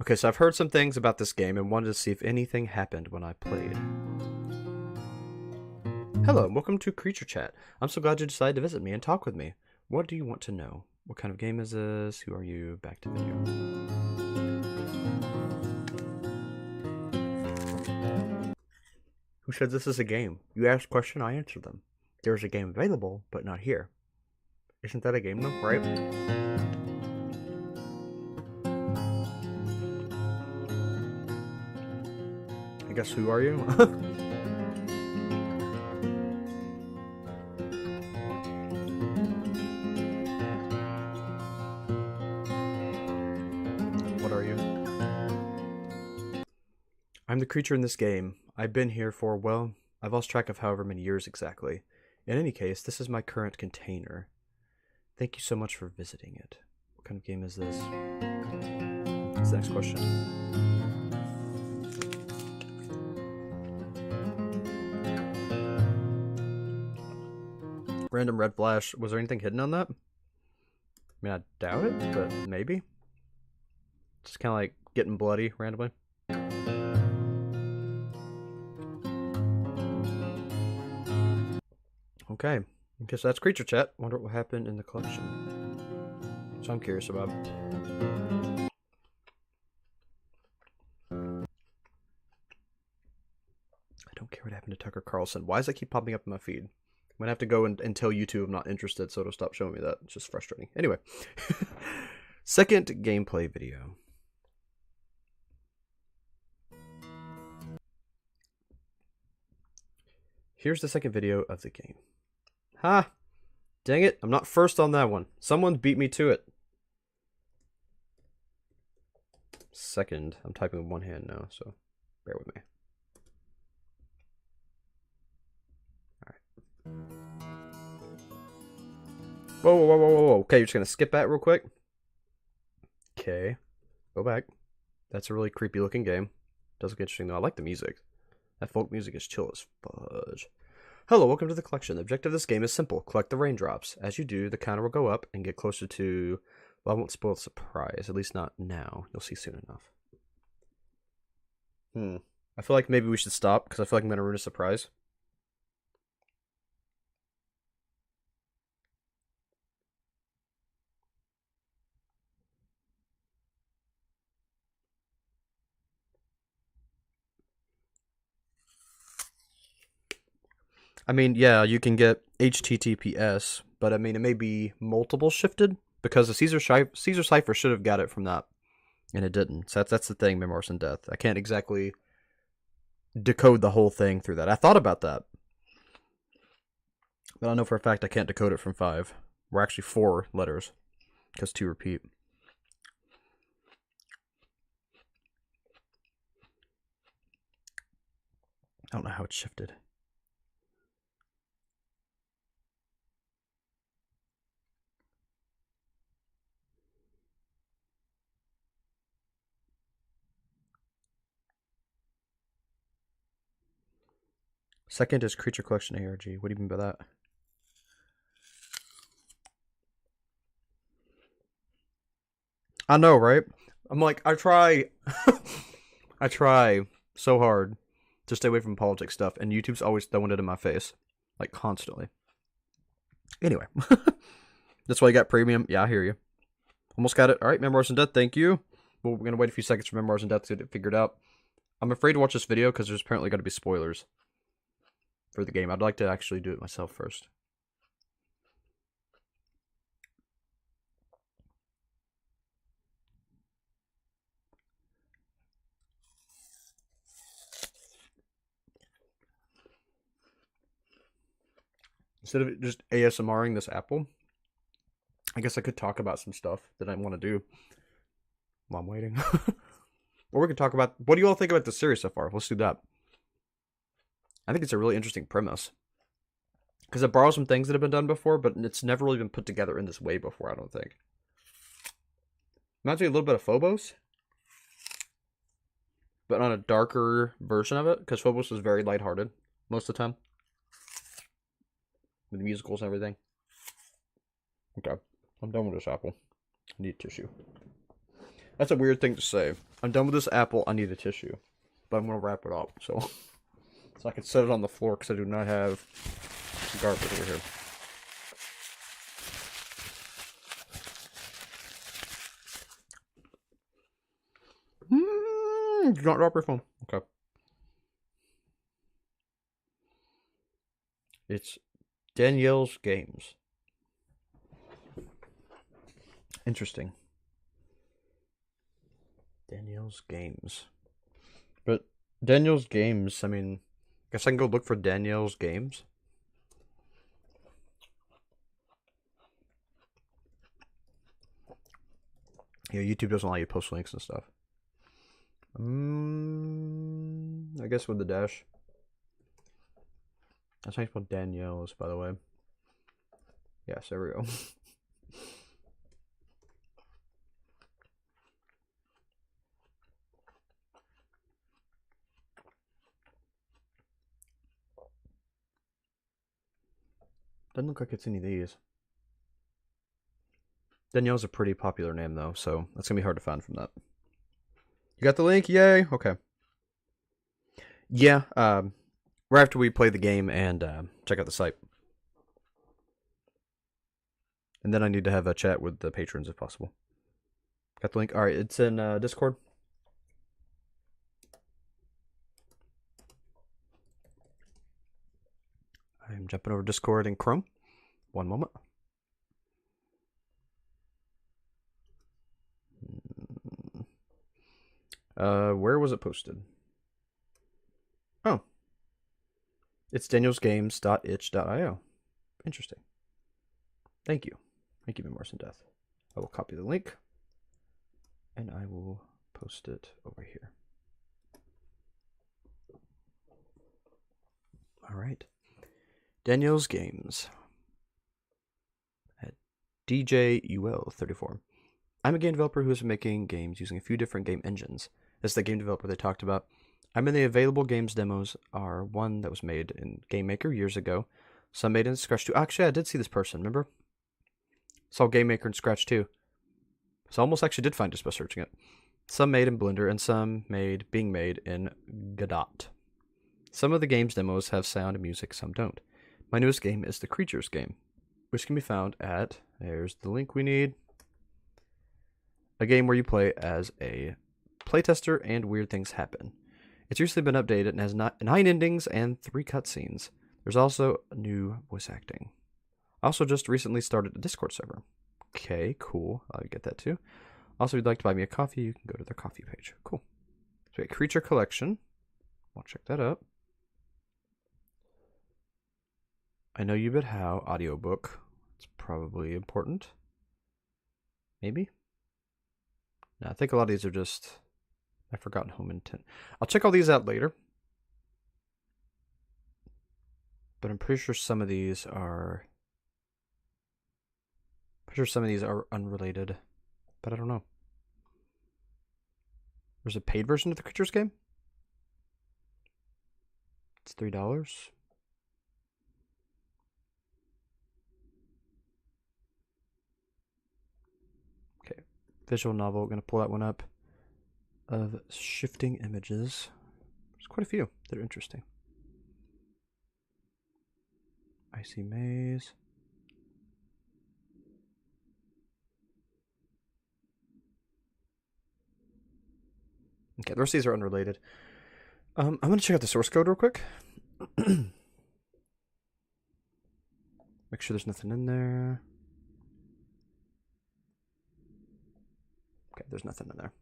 S1: Okay, so I've heard some things about this game and wanted to see if anything happened when I played. Hello, and welcome to Creature Chat. I'm so glad you decided to visit me and talk with me. What do you want to know? What kind of game is this? Who are you? Back to video. Who said this is a game? You asked a question, I answered them. There's a game available, but not here. Isn't that a game though, right? I guess who are you? What are you? I'm the creature in this game. I've been here for, well, I've lost track of however many years exactly. In any case, this is my current container. Thank you so much for visiting it. What kind of game is this? What's the next question? Random red flash. Was there anything hidden on that? I mean, I doubt it, but maybe. Just kind of like getting bloody randomly. Okay, I guess that's Creature Chat. Wonder what will happen in the collection. So I'm curious about. I don't care what happened to Tucker Carlson. Why does that keep popping up in my feed? I'm gonna have to go and tell YouTube I'm not interested, so it'll stop showing me that. It's just frustrating. Anyway, second gameplay video. Here's the second video of the game. Ha! Dang it, I'm not first on that one. Someone beat me to it. Second. I'm typing with one hand now, so bear with me. Alright. Whoa, whoa, whoa, whoa, whoa. Okay, you're just gonna skip that real quick. Okay. Go back. That's a really creepy looking game. Does look interesting though. I like the music. That folk music is chill as fudge. Hello, welcome to the collection. The objective of this game is simple. Collect the raindrops. As you do, the counter will go up and get closer to... Well, I won't spoil the surprise. At least not now. You'll see soon enough. I feel like maybe we should stop, because I feel like I'm going to ruin a surprise. I mean, yeah, you can get HTTPS, but I mean, it may be multiple shifted, because the Caesar cipher should have got it from that, and it didn't. So that's the thing, Memoirs and Death. I can't exactly decode the whole thing through that. I thought about that, but I know for a fact I can't decode it from 5. We're actually 4 letters, because 2 repeat. I don't know how it's shifted. Second is Creature Collection ARG. What do you mean by that? I know, right? I'm like, I try I try so hard to stay away from politics stuff, and YouTube's always throwing it in my face. Like, constantly. Anyway. That's why you got premium. Yeah, I hear you. Almost got it. Alright, Memoirs and Death, thank you. Well, we're gonna wait a few seconds for Memoirs and Death to get it figured out. I'm afraid to watch this video because there's apparently going to be spoilers for the game. I'd like to actually do it myself first. Instead of just ASMRing this apple, I guess I could talk about some stuff that I want to do while I'm waiting. Or we could talk about, what do you all think about the series so far? Let's do that. I think it's a really interesting premise. Because it borrows some things that have been done before, but it's never really been put together in this way before, I don't think. Reminds me a little bit of Phobos, but on a darker version of it, because Phobos was very lighthearted most of the time. With the musicals and everything. Okay. I'm done with this apple. I need tissue. That's a weird thing to say. I'm done with this apple. I need a tissue. But I'm going to wrap it up. So I can set it on the floor because I do not have garbage over here. Do not drop your phone. Okay. It's Danielle's Games. Interesting. Danielle's Games. But Danielle's Games, I mean, I guess I can go look for Danielle's Games. Yeah, YouTube doesn't allow you to post links and stuff. I guess with the dash. That's how you spell Danielle's, by the way. Yes, there we go. Doesn't look like it's any of these. Danielle's a pretty popular name, though, so that's going to be hard to find from that. You got the link? Yay! Okay. Yeah, right after we play the game and check out the site. And then I need to have a chat with the patrons if possible. Got the link? Alright, it's in Discord. I'm jumping over Discord in Chrome. One moment. Where was it posted? Oh. It's danielsgames.itch.io. Interesting. Thank you. Thank you, Remorse and Death. I will copy the link. And I will post it over here. Alright. Daniel's Games. At DJUL34. I'm a game developer who has been making games using a few different game engines. This is the game developer they talked about. I'm in the available games demos are one that was made in Game Maker years ago. Some made in Scratch 2. Actually, I did see this person, remember? Saw Game Maker in Scratch 2. So I almost actually did find this by searching it. Some made in Blender and some being made in Godot. Some of the game's demos have sound and music, some don't. My newest game is the Creatures game, which can be found at, there's the link we need, a game where you play as a playtester and weird things happen. It's recently been updated and has 9 endings and 3 cutscenes. There's also new voice acting. I also just recently started a Discord server. Okay, cool. I'll get that too. Also, if you'd like to buy me a coffee, you can go to their coffee page. Cool. So we got Creature Collection. I'll check that out. I Know You But How audiobook. It's probably important. Maybe? No, I think a lot of these are just... I've forgotten home intent. I'll check all these out later. But I'm pretty sure some of these are... unrelated. But I don't know. There's a paid version of the Creatures game? It's $3. Okay. Visual novel. Gonna pull that one up. Of shifting images. There's quite a few that are interesting. Icy Maze. Okay, the rest of these are unrelated. I'm going to check out the source code real quick. Make sure there's nothing in there. Okay, there's nothing in there.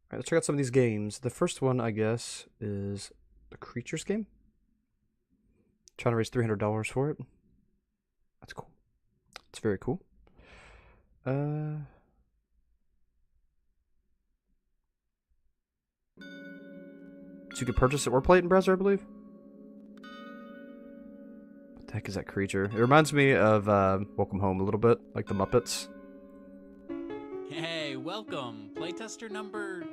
S1: Alright, let's check out some of these games. The first one, I guess, is the Creatures game. Trying to raise $300 for it. That's cool. It's very cool. So you can purchase it or play it in browser, I believe. What the heck is that creature? It reminds me of Welcome Home a little bit, like the Muppets.
S3: welcome. Playtester number...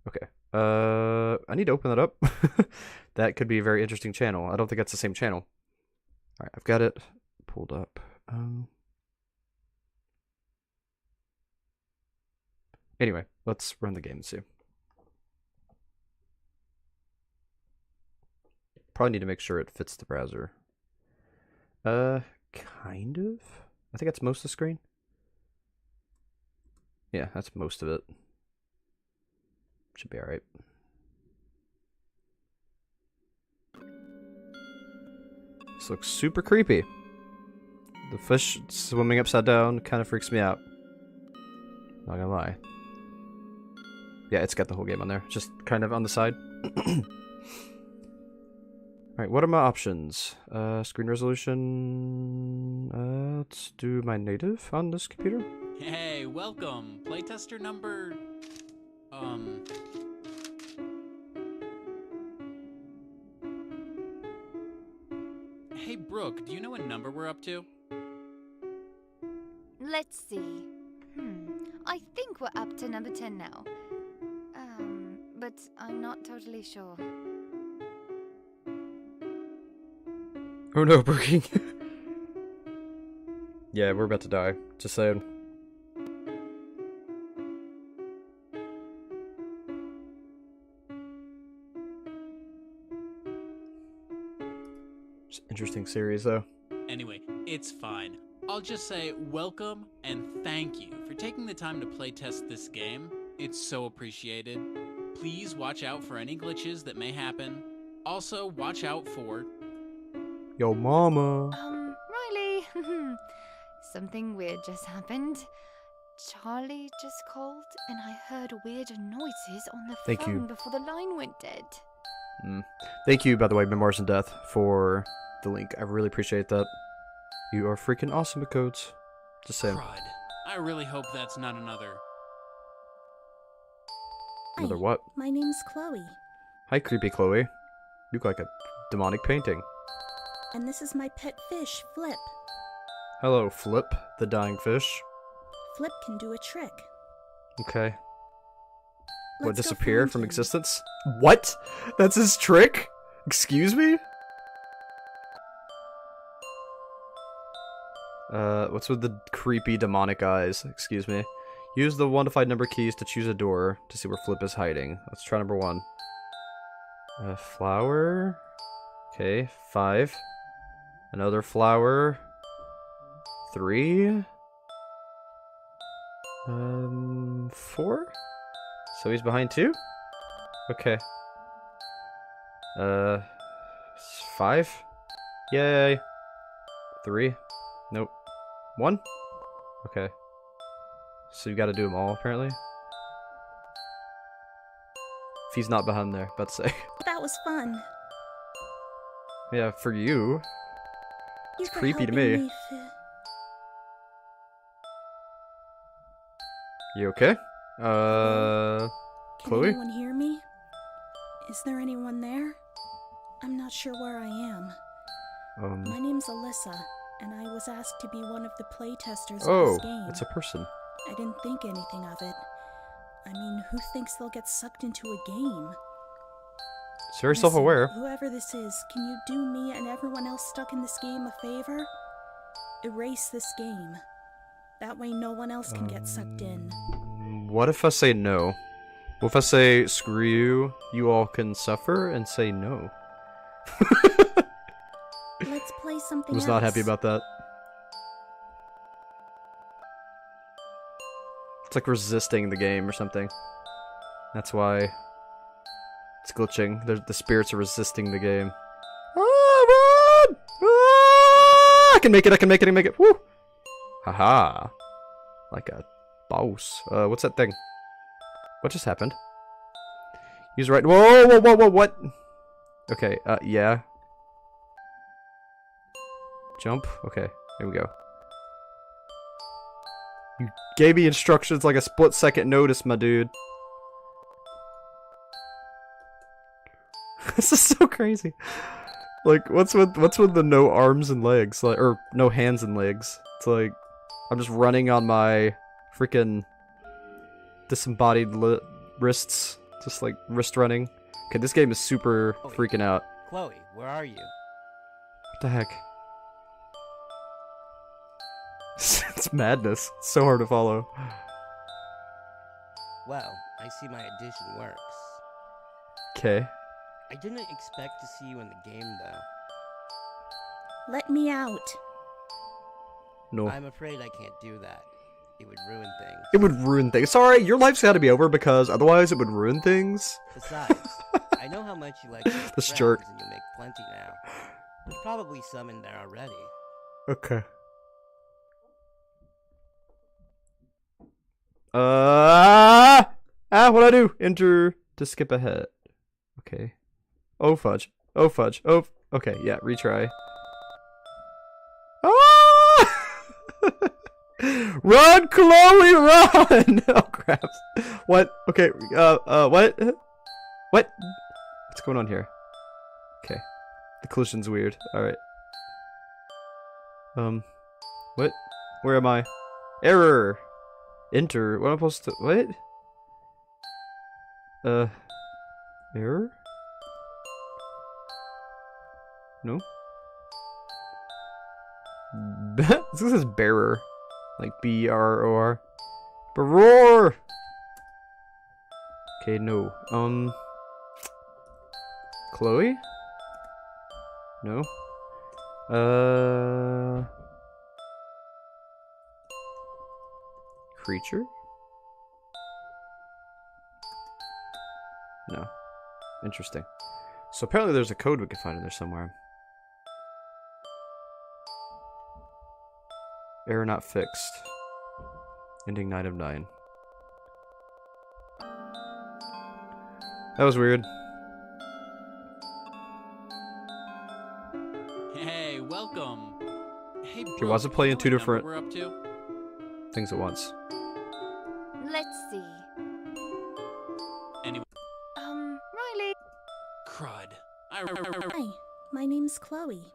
S1: Okay. I need to open that up. That could be a very interesting channel. I don't think that's the same channel. Alright, I've got it pulled up. Anyway, let's run the game and see. Probably need to make sure it fits the browser. Kind of? I think that's most of the screen. Yeah, that's most of it. Should be alright. This looks super creepy. The fish swimming upside down kind of freaks me out. Not gonna lie. Yeah, it's got the whole game on there. Just kind of on the side. Alright, what are my options? Screen resolution... let's do my native on this computer.
S3: Hey, welcome. Playtester number... Hey, Brooke, do you know what number we're up to?
S4: Let's see. I think we're up to number 10 now. But I'm not totally sure.
S1: Oh no, Brooking. Yeah, we're about to die. Just saying. It's an interesting series, though.
S3: Anyway, it's fine. I'll just say welcome and thank you for taking the time to playtest this game. It's so appreciated. Please watch out for any glitches that may happen. Also, watch out for...
S1: Yo, mama.
S4: Riley. Something weird just happened. Charlie just called, and I heard weird noises on the
S1: Thank
S4: phone
S1: you.
S4: before the line went dead.
S1: Thank you, by the way, Memoirs in Death, for the link. I really appreciate that. You are freaking awesome at codes. Just saying.
S3: crud. I really hope that's not another...
S1: Another what?
S5: My name's Chloe,
S1: Hi, creepy Chloe. You look like a demonic painting.
S5: and this is my pet fish, Flip.
S1: Hello, Flip, the dying fish.
S5: Flip can do a trick.
S1: Okay. What,
S5: Let's go
S1: disappear
S5: find
S1: from
S5: him.
S1: existence? What? That's his trick? Excuse me? What's with the creepy demonic eyes? Excuse me. Use the 1 to 5 number keys to choose a door to see where Flip is hiding. Let's try number 1. Flower. Okay, 5. Another flower. 3. 4? So he's behind 2? Okay. 5? Yay. 3? Nope. 1? Okay. So you gotta do them all, apparently. If he's not behind there, about to say.
S5: That was fun.
S1: Yeah, for you.
S5: You
S1: It's
S5: for
S1: creepy to
S5: helping
S1: me.
S5: Fi-
S1: You okay?
S5: Can
S1: Chloe?
S5: anyone hear me? Is there anyone there? I'm not sure where I am. My name's Alyssa, and I was asked to be one of the playtesters of
S1: Oh,
S5: this game.
S1: it's a person.
S5: I didn't think anything of it. I mean, who thinks they'll get sucked into a game?
S1: It's very
S5: Listen,
S1: self-aware.
S5: Whoever this is, can you do me and everyone else stuck in this game a favor? Erase this game. That way no one else can get sucked in.
S1: What if I say no? What if I say, screw you, you all can suffer, and say no?
S5: Let's play something
S1: I was
S5: else.
S1: not happy about that. It's like resisting the game or something. That's why it's glitching. The spirits are resisting the game. Ah, run! Ah! I can make it, I can make it, I can make it. Woo! Haha. Like a boss. What's that thing? What just happened? Use right. Whoa, whoa, whoa, whoa, what? Okay, yeah. Jump. Okay, here we go. You gave me instructions like a split-second notice, my dude. This is so crazy. Like, what's with the no arms and legs, like, or no hands and legs? It's like, I'm just running on my freaking disembodied wrists. Just like wrist running. Okay, this game is super freaking out.
S6: Chloe, where are you?
S1: What the heck? It's madness. It's so hard to follow.
S6: Well, I see my addition works.
S1: Okay.
S6: I didn't expect to see you in the game, though.
S5: Let me out.
S1: No.
S6: I'm afraid I can't do that. It would ruin things.
S1: It would ruin things. Sorry, your life's got to be over because otherwise it would ruin things.
S6: Besides, I know how much you like to make
S1: This
S6: friends,
S1: jerk.
S6: and you'll make plenty now. There's probably some in there already.
S1: Okay. What'd I do? Enter to skip ahead. Okay. Oh fudge. Oh fudge. Oh. Okay. Yeah. Retry. Ah! Run, Chloe, run! Oh crap. What? Okay. What? What? What's going on here? Okay. The collision's weird. All right. What? Where am I? Error. Enter. What am I supposed to? What? Error? No. This is bearer, like B-R-O-R. Bearer. Okay, no. Chloe? No. Creature? No. Interesting. So apparently there's a code we can find in there somewhere. Error not fixed. Ending 9 of 9. That was weird.
S3: Hey, welcome. Hey,
S1: Okay, why is it playing two different
S3: we're up to?
S1: things at once?
S4: Let's see.
S3: Anyway,
S4: Riley.
S3: crud.
S5: Hi, my name's Chloe.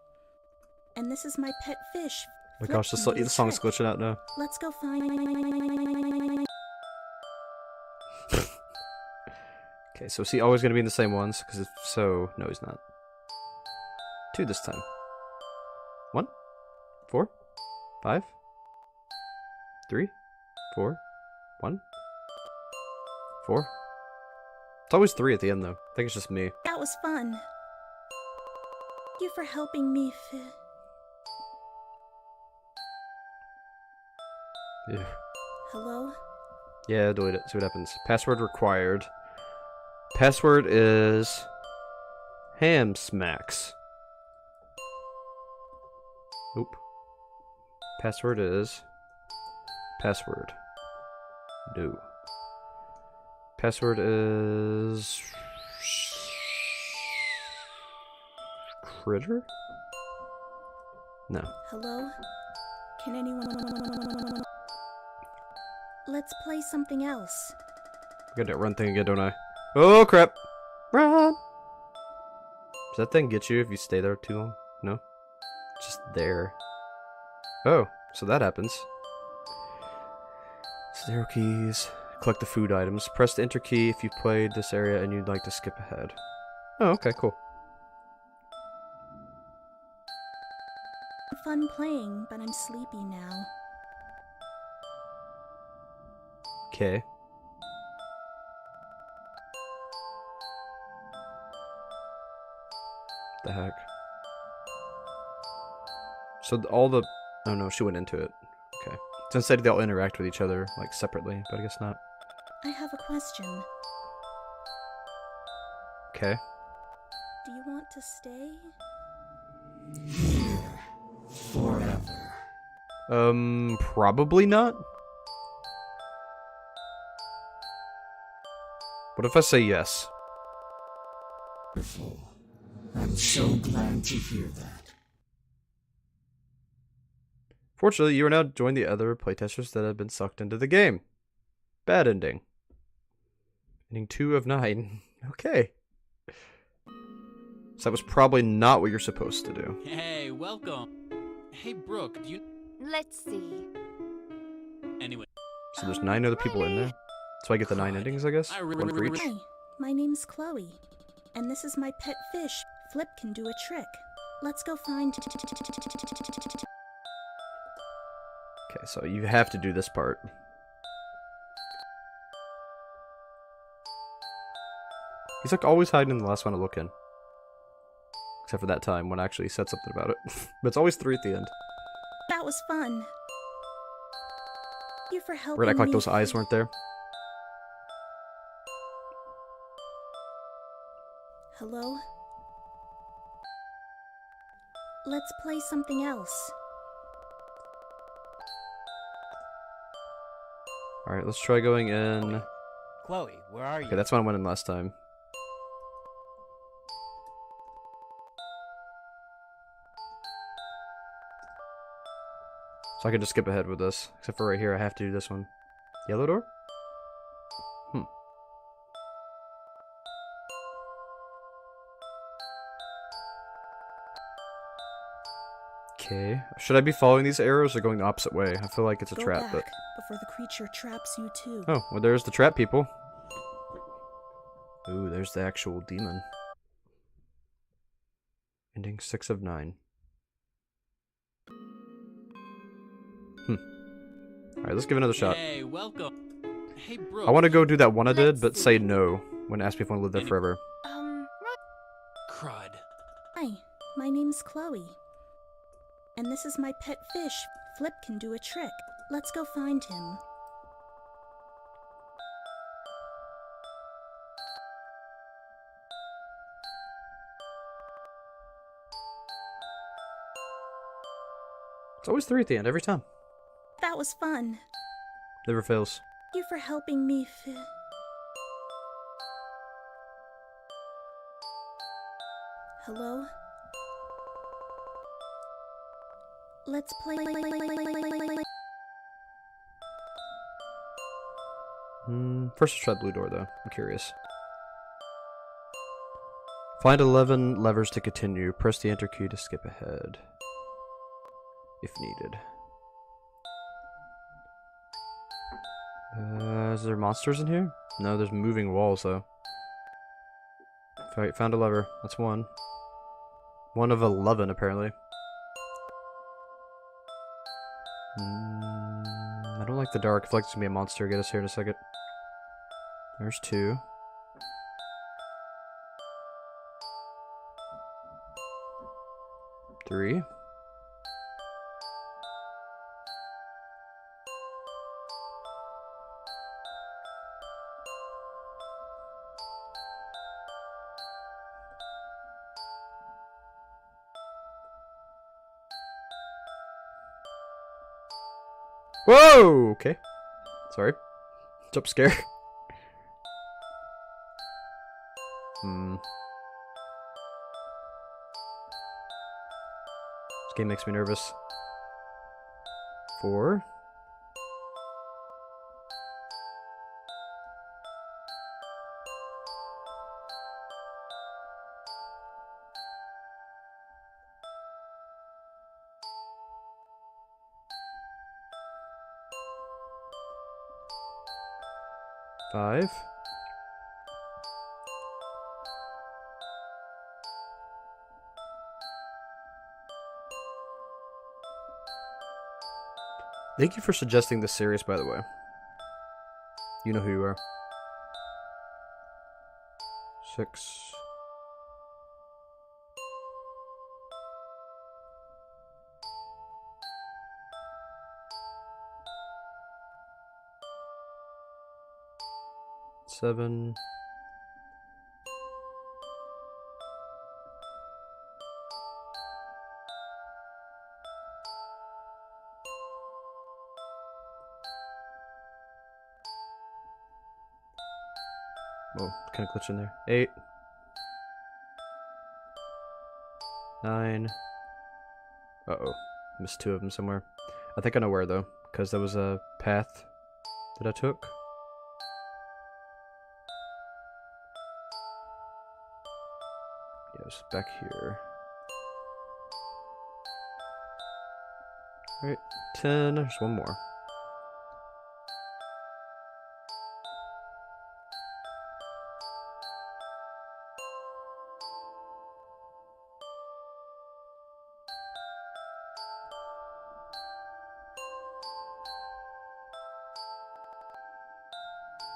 S5: And this is my pet fish.
S1: Oh my gosh, the song's glitching out now.
S5: Let's go find...
S1: Okay, so is he always going to be in the same ones? Because if so, no, he's not. 2 this time. 1, 4, 5, 3, 4, 1, 4. It's always 3 at the end, though. I think it's just me.
S5: That was fun. Thank you for helping me
S1: Yeah.
S5: Hello?
S1: Yeah, delete it. See what happens. Password required. Password is ham smacks. Oop. Password is password. No. Password is critter? No.
S5: Hello? Can anyone... Let's play something else.
S1: I got that run thing again, don't I? Oh crap! Run! Does that thing get you if you stay there too long? No? It's just there. Oh, so that happens. Zero keys. Collect the food items. Press the enter key if you've played this area and you'd like to skip ahead. Oh, okay, cool.
S5: Fun playing, but I'm sleepy now.
S1: Okay. The heck? So all the... Oh no, she went into it. Okay. So instead they'll interact with each other, like, separately, but I guess not.
S5: I have a question.
S1: Okay.
S5: Do you want to stay?
S7: Here. Forever.
S1: Probably not. What if I say yes?
S7: Wonderful. I'm so glad to hear that.
S1: Fortunately, you are now joined the other playtesters that have been sucked into the game. Bad ending. Ending 2 of 9. Okay. So that was probably not what you're supposed to do.
S3: Hey, welcome. Hey, Brooke, do you...
S4: Let's see.
S1: So there's 9 other people in there. So I get the 9
S3: Crud.
S1: endings, I guess?
S3: I
S1: One for each.
S5: Hi, my name's Chloe, and this is my pet fish. Flip can do a trick. Let's go find.
S1: Okay, so you have to do this part. He's like always hiding in the last one to look in. Except for that time when I actually said something about it. But it's always 3 at the end.
S5: That was fun. Thank you for helping
S1: We're gonna act like
S5: me.
S1: those eyes weren't there.
S5: Hello? Let's play something else.
S1: Alright, let's try going in.
S6: Chloe, where are you?
S1: Okay, that's when I went in last time. So I can just skip ahead with this. Except for right here, I have to do this one. Yellow door? Okay. Should I be following these arrows or going the opposite way? I feel like it's a
S5: Go
S1: trap,
S5: back
S1: but...
S5: before the creature traps you too.
S1: Oh, well there's the trap people. Ooh, there's the actual demon. Ending 6 of 9. Alright, let's give it another shot.
S3: Hey, welcome. Hey, Brooke.
S1: I want to go do that one I did,
S5: Let's
S1: but say no when asked me if I want to live there forever.
S3: Crud.
S5: Hi, my name's Chloe, and this is my pet fish. Flip can do a trick. Let's go find him.
S1: It's always 3 at the end, every time.
S5: That was fun.
S1: Never fails.
S5: Thank you for helping me. Hello? Let's play.
S1: First, let's try the blue door, though. I'm curious. Find 11 levers to continue. Press the enter key to skip ahead. If needed. Is there monsters in here? No, there's moving walls, though. Alright, found a lever. That's one. One of 11, apparently. I don't like the dark. I feel like there's gonna be a monster. Get us here in a second. There's 2. Three. Whoa! Okay. Sorry. Jump scare. This game makes me nervous. 4. Five. Thank you for suggesting this series, by the way. You know who you are. 6. Seven. Whoa, kind of glitch in there. 8. 9. Uh-oh. Missed 2 of them somewhere. I think I know where, though, because there was a path that I took. Yes, back here. Alright, 10. There's one more.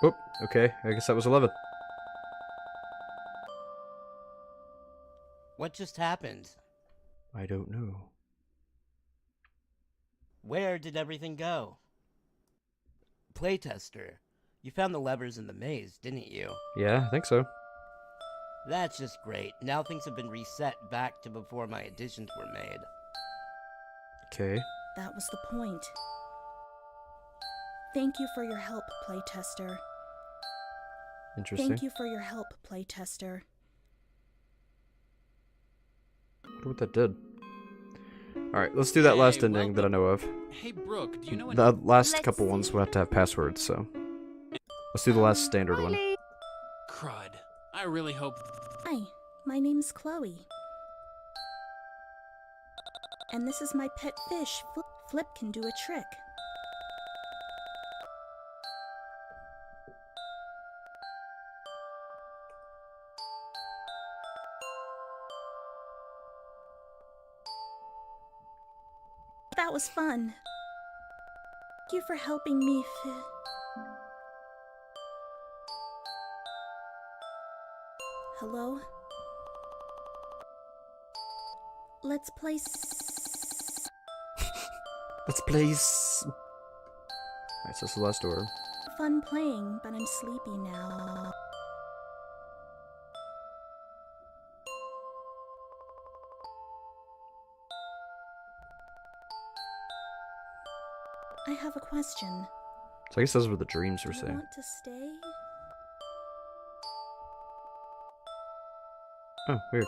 S1: Oh, okay. I guess that was 11.
S6: What just happened?
S1: I don't know.
S6: Where did everything go? Playtester, you found the levers in the maze, didn't you?
S1: Yeah, I think so.
S6: That's just great. Now things have been reset back to before my additions were made.
S1: Okay.
S5: That was the point. Thank you for your help, playtester.
S1: Interesting.
S5: Thank you for your help, playtester.
S1: I wonder what that did. Alright, let's do that last
S3: Hey,
S1: ending that I
S3: welcome.
S1: know of.
S3: Hey, Brooke, do you know
S1: The last
S4: Let's
S1: couple ones
S4: see.
S1: will have to have passwords, so. Let's do the last standard one.
S4: Riley.
S3: Crud. I really hope.
S5: Hi, my name's Chloe. And this is my pet fish. Flip can do a trick. That was fun. Thank you for helping me. Hello? Let's play.
S1: Let's place. Alright, so it's the last door.
S5: Fun playing, but I'm sleepy now. I have a question.
S1: So I guess those were the dreams
S5: Do
S1: we're
S5: you
S1: saying.
S5: want to stay?
S1: Oh, weird.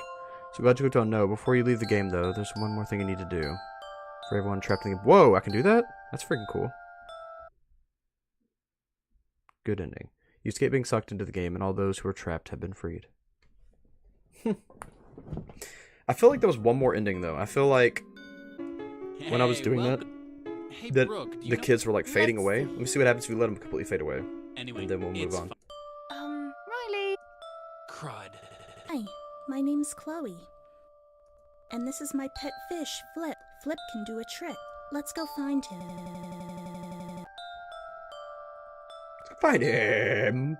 S1: So glad you clicked on no. Before you leave the game, though, there's one more thing you need to do. For everyone trapped in the game. Whoa, I can do that? That's freaking cool. Good ending. You escape being sucked into the game, and all those who are trapped have been freed. I feel like there was one more ending, though. I feel like when I was doing that,
S3: Hey,
S1: that
S3: Brooke, do you
S1: the
S3: know...
S1: kids were like fading
S4: Let's
S1: away.
S4: see.
S1: Let me see what happens if we let them completely fade away.
S3: Anyway,
S1: And then we'll move
S3: it's
S1: on.
S4: Riley.
S3: Crud.
S5: Hi, my name's Chloe. And this is my pet fish, Flip. Flip can do a trick. Let's go find him.
S1: Find him!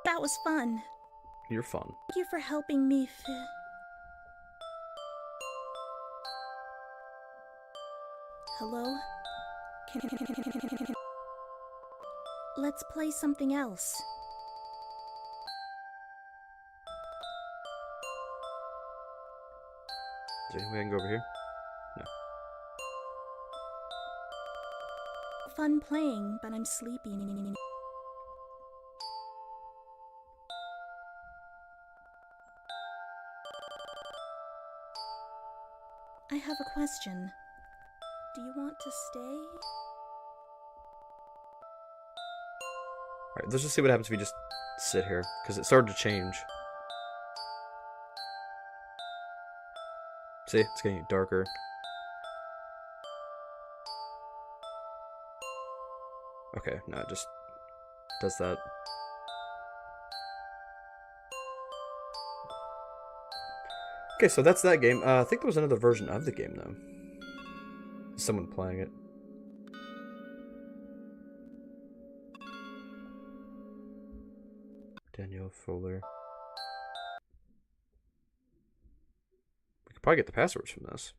S5: That was fun.
S1: You're fun.
S5: Thank you for helping me. Hello? Let's play something else.
S1: Is there any way I can go over here?
S5: Fun playing, but I'm sleepy. I have a question. Do you want to stay?
S1: Alright, let's just see what happens if we just sit here. Because it started to change. See? It's getting darker. Okay, no, it just does that. Okay, so that's that game. I think there was another version of the game, though. Someone playing it. Danielle Fuller. We could probably get the passwords from this.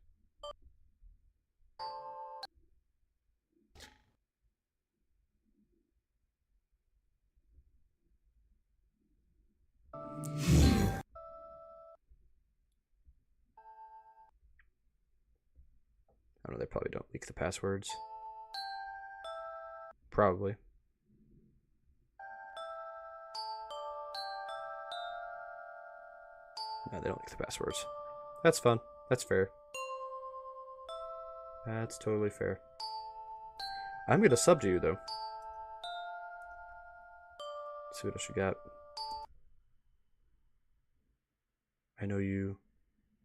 S1: I don't know, they probably don't leak the passwords. Probably. No, they don't leak the passwords. That's fun. That's fair. That's totally fair. I'm gonna sub to you, though. Let's see what else you got. I know you,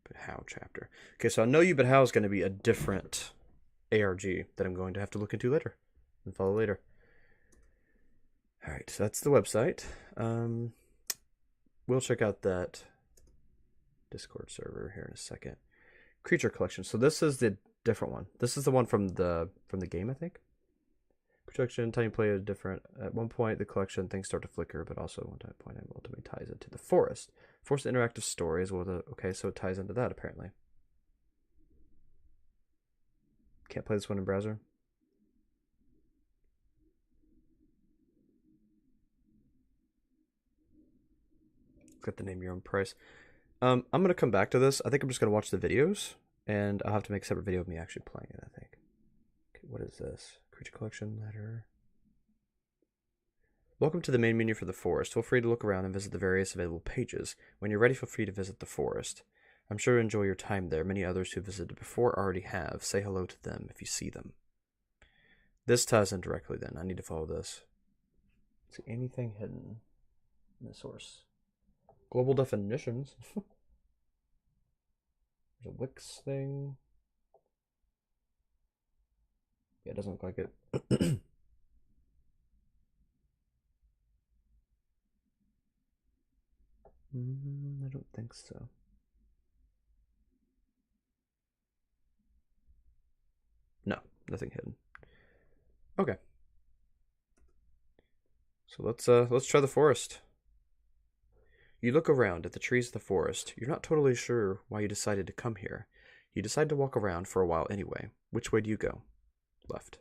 S1: but how chapter. Okay, so I know you, but how is going to be a different ARG that I'm going to have to look into later and follow later. All right, so that's the website. We'll check out that Discord server here in a second. Creature collection. So this is the different one. This is the one from the game, I think. Collection, time you play a different. At one point, the collection things start to flicker, but also at one time point, it ultimately ties it to the forest. Forest interactive story as well. Okay, so it ties into that apparently. Can't play this one in browser. Got the name your own price. I'm gonna come back to this. I think I'm just gonna watch the videos, and I'll have to make a separate video of me actually playing it. I think. Okay, what is this? Creature collection letter. Welcome to the main menu for the forest. Feel free to look around and visit the various available pages. When you're ready, feel free to visit the forest. I'm sure you'll enjoy your time there. Many others who visited before already have. Say hello to them if you see them. This ties in directly then. I need to follow this. See anything hidden in the source? Global definitions. There's a Wix thing. Yeah, it doesn't look like it. I don't think so. No, nothing hidden. Okay. So let's try the forest. You look around at the trees of the forest. You're not totally sure why you decided to come here. You decide to walk around for a while anyway. Which way do you go? Left.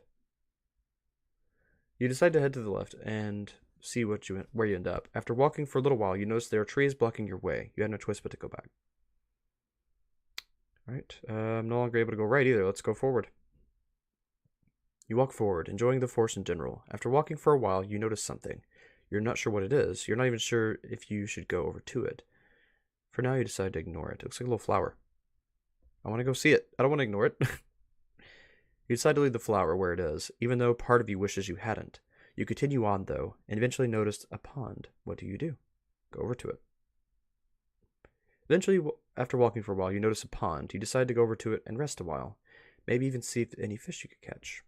S1: You decide to head to the left and see where you end up. After walking for a little while, you notice there are trees blocking your way. You had no choice but to go back. Alright, I'm no longer able to go right either. Let's go forward. You walk forward, enjoying the forest in general. After walking for a while, you notice something. You're not sure what it is. You're not even sure if you should go over to it. For now, you decide to ignore it. It looks like a little flower. I want to go see it. I don't want to ignore it. You decide to leave the flower where it is, even though part of you wishes you hadn't. You continue on, though, and eventually notice a pond. What do? Go over to it. Eventually, after walking for a while, you notice a pond. You decide to go over to it and rest a while. Maybe even see if any fish you could catch.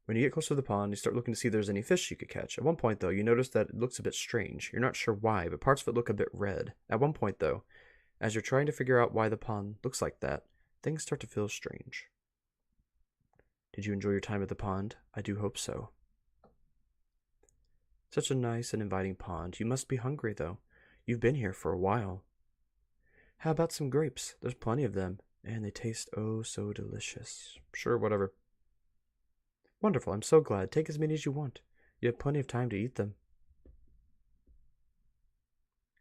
S1: When you get close to the pond, you start looking to see if there's any fish you could catch. At one point, though, you notice that it looks a bit strange. You're not sure why, but parts of it look a bit red. At one point, though, as you're trying to figure out why the pond looks like that, things start to feel strange. Did you enjoy your time at the pond? I do hope so. Such a nice and inviting pond. You must be hungry, though. You've been here for a while. How about some grapes? There's plenty of them, and they taste oh so delicious. Sure, whatever. Wonderful, I'm so glad. Take as many as you want. You have plenty of time to eat them.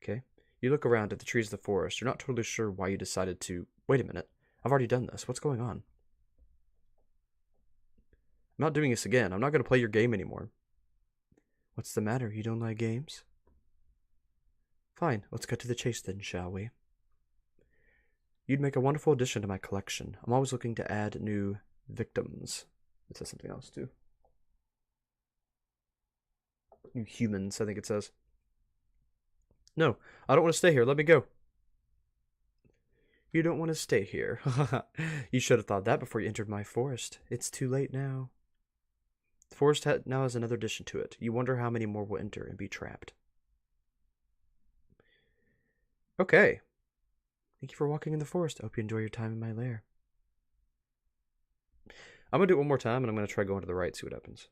S1: Okay. You look around at the trees of the forest. You're not totally sure why you decided to... Wait a minute. I've already done this. What's going on? I'm not doing this again. I'm not going to play your game anymore. What's the matter? You don't like games? Fine. Let's cut to the chase then, shall we? You'd make a wonderful addition to my collection. I'm always looking to add new victims. It says something else, too. New humans, I think it says. No, I don't want to stay here. Let me go. You don't want to stay here. You should have thought that before you entered my forest. It's too late now. The forest now has another addition to it. You wonder how many more will enter and be trapped. Okay. Thank you for walking in the forest. I hope you enjoy your time in my lair. I'm going to do it one more time, and I'm going to try going to the right, see what happens.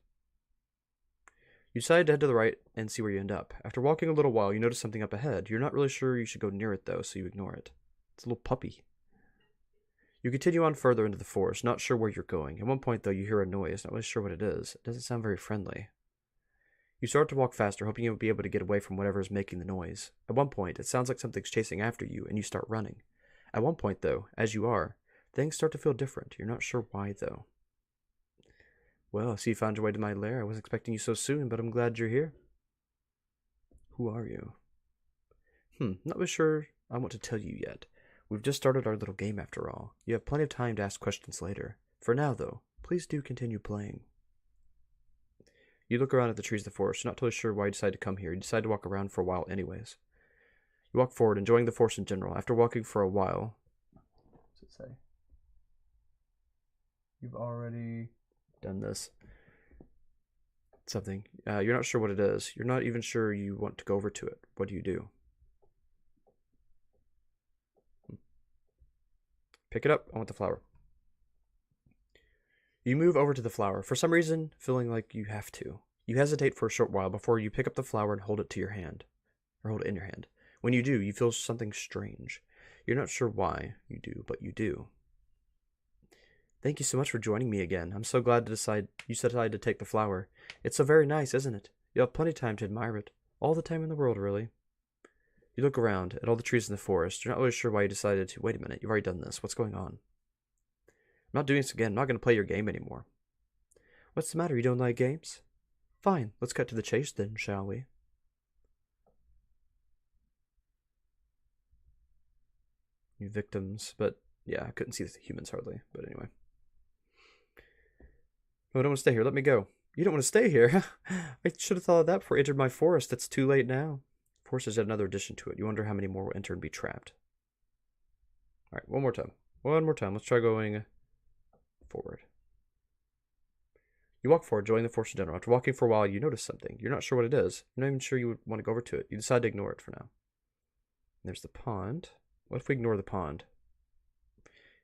S1: You decide to head to the right and see where you end up. After walking a little while, you notice something up ahead. You're not really sure you should go near it, though, so you ignore it. It's a little puppy. You continue on further into the forest, not sure where you're going. At one point, though, you hear a noise, not really sure what it is. It doesn't sound very friendly. You start to walk faster, hoping you'll be able to get away from whatever is making the noise. At one point, it sounds like something's chasing after you, and you start running. At one point, though, as you are, things start to feel different. You're not sure why, though. Well, I see you found your way to my lair. I wasn't expecting you so soon, but I'm glad you're here. Who are you? Not really sure I want to tell you yet. We've just started our little game after all. You have plenty of time to ask questions later. For now, though, please do continue playing. You look around at the trees of the forest. You're not totally sure why you decided to come here. You decide to walk around for a while anyways. You walk forward, enjoying the forest in general. After walking for a while... What's it say? You've already done this. Something. You're not sure what it is. You're not even sure you want to go over to it. What do you do? Pick it up. I want the flower. You move over to the flower, for some reason feeling like you have to. You hesitate for a short while before you pick up the flower and hold it to your hand. Or hold it in your hand. When you do, you feel something strange. You're not sure why you do, but you do. Thank you so much for joining me again. I'm so glad you decided to take the flower. It's so very nice, isn't it? You'll have plenty of time to admire it. All the time in the world, really. You look around at all the trees in the forest. You're not really sure why you decided to. Wait a minute, you've already done this. What's going on? I'm not doing this again. I'm not going to play your game anymore. What's the matter? You don't like games? Fine, let's cut to the chase then, shall we? New victims, but yeah, I couldn't see the humans hardly, but anyway. Oh, I don't want to stay here. Let me go. You don't want to stay here? I should have thought of that before I entered my forest. It's too late now. Forest has yet another addition to it. You wonder how many more will enter and be trapped. Alright, one more time. One more time. Let's try going forward. You walk forward, joining the forest in general. After walking for a while, you notice something. You're not sure what it is. You're not even sure you would want to go over to it. You decide to ignore it for now. There's the pond. What if we ignore the pond?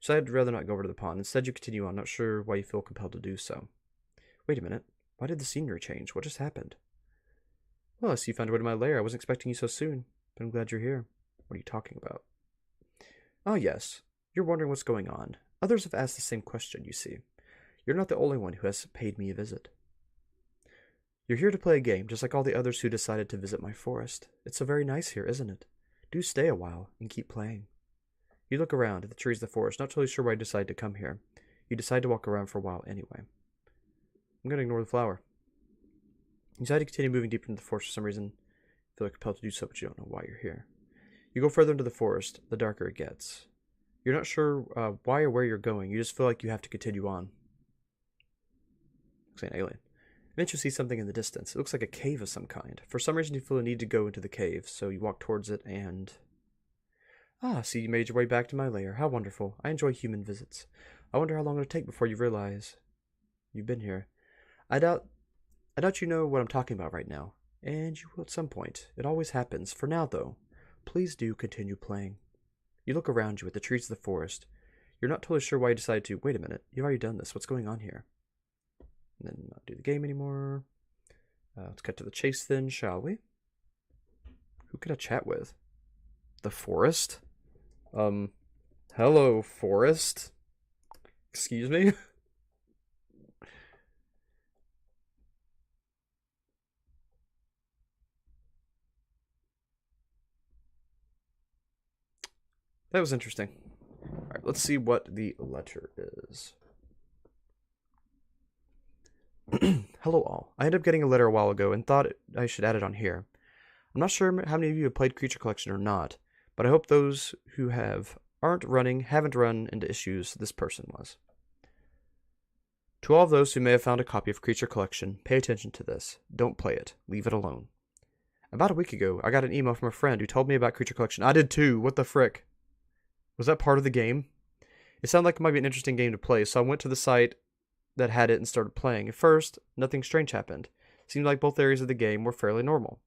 S1: So I'd rather not go over to the pond. Instead, you continue on, not sure why you feel compelled to do so. Wait a minute. Why did the scenery change? What just happened? Well, I see you found your way to my lair. I wasn't expecting you so soon, but I'm glad you're here. What are you talking about? Oh, yes. You're wondering what's going on. Others have asked the same question, you see. You're not the only one who has paid me a visit. You're here to play a game, just like all the others who decided to visit my forest. It's so very nice here, isn't it? Do stay a while and keep playing. You look around at the trees of the forest, not totally sure why you decided to come here. You decide to walk around for a while anyway. I'm going to ignore the flower. You decide to continue moving deeper into the forest for some reason. You feel like compelled to do so, but you don't know why you're here. You go further into the forest, the darker it gets. You're not sure why or where you're going. You just feel like you have to continue on. Looks like an alien. Eventually you see something in the distance. It looks like a cave of some kind. For some reason you feel a need to go into the cave, so you walk towards it and... Ah, see, you made your way back to my lair. How wonderful. I enjoy human visits. I wonder how long it'll take before you realize you've been here. I doubt you know what I'm talking about right now. And you will at some point. It always happens. For now, though, please do continue playing. You look around you at the trees of the forest. You're not totally sure why you decided to. Wait a minute. You've already done this. What's going on here? And then not do the game anymore. Let's cut to the chase then, shall we? Who can I chat with? The forest? Hello, forest? Excuse me? That was interesting. Alright, let's see what the letter is. Hello all. I ended up getting a letter a while ago and thought I should add it on here. I'm not sure how many of you have played Creature Collection or not, but I hope those who haven't run into issues this person was. To all of those who may have found a copy of Creature Collection, pay attention to this. Don't play it. Leave it alone. About a week ago, I got an email from a friend who told me about Creature Collection. I did too. What the frick? Was that part of the game? It sounded like it might be an interesting game to play, so I went to the site that had it and started playing. At first, nothing strange happened. It seemed like both areas of the game were fairly normal.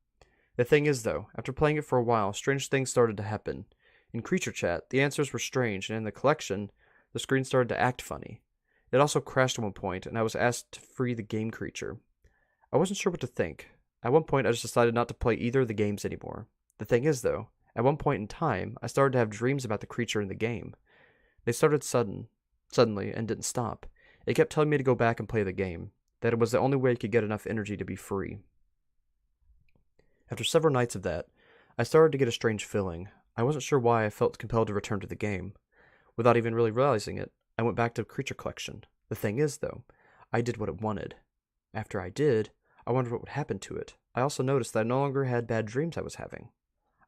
S1: The thing is, though, after playing it for a while, strange things started to happen. In Creature Chat, the answers were strange, and in the collection, the screen started to act funny. It also crashed at one point, and I was asked to free the game creature. I wasn't sure what to think. At one point, I just decided not to play either of the games anymore. The thing is, though, at one point in time, I started to have dreams about the creature in the game. They started suddenly and didn't stop. It kept telling me to go back and play the game, that it was the only way I could get enough energy to be free. After several nights of that, I started to get a strange feeling. I wasn't sure why I felt compelled to return to the game. Without even really realizing it, I went back to Creature Collection. The thing is, though, I did what it wanted. After I did, I wondered what would happen to it. I also noticed that I no longer had bad dreams I was having.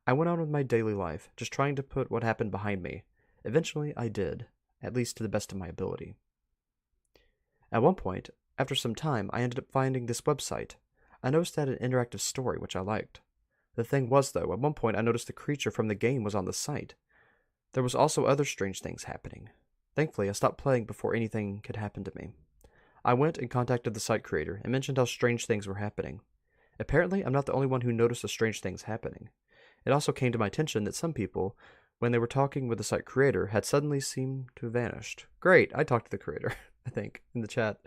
S1: I went on with my daily life, just trying to put what happened behind me. Eventually, I did, at least to the best of my ability. At one point, after some time, I ended up finding this website. I noticed it had an interactive story, which I liked. The thing was, though, at one point I noticed the creature from the game was on the site. There was also other strange things happening. Thankfully, I stopped playing before anything could happen to me. I went and contacted the site creator and mentioned how strange things were happening. Apparently, I'm not the only one who noticed the strange things happening. It also came to my attention that some people when they were talking with the site creator, had suddenly seemed to have vanished. Great, I talked to the creator, I think, in the chat.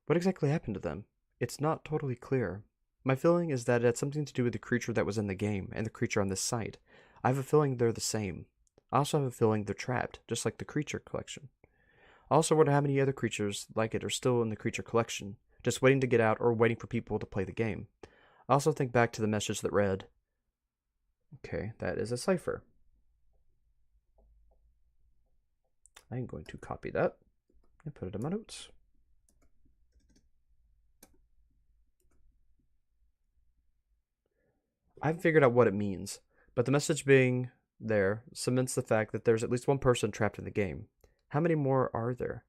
S1: What exactly happened to them? It's not totally clear. My feeling is that it had something to do with the creature that was in the game and the creature on this site. I have a feeling they're the same. I also have a feeling they're trapped, just like the creature collection. I also wonder how many other creatures like it are still in the creature collection, just waiting to get out or waiting for people to play the game. I also think back to the message that read, okay, that is a cipher. I'm going to copy that and put it in my notes. I haven't figured out what it means, but the message being there cements the fact that there's at least one person trapped in the game. How many more are there?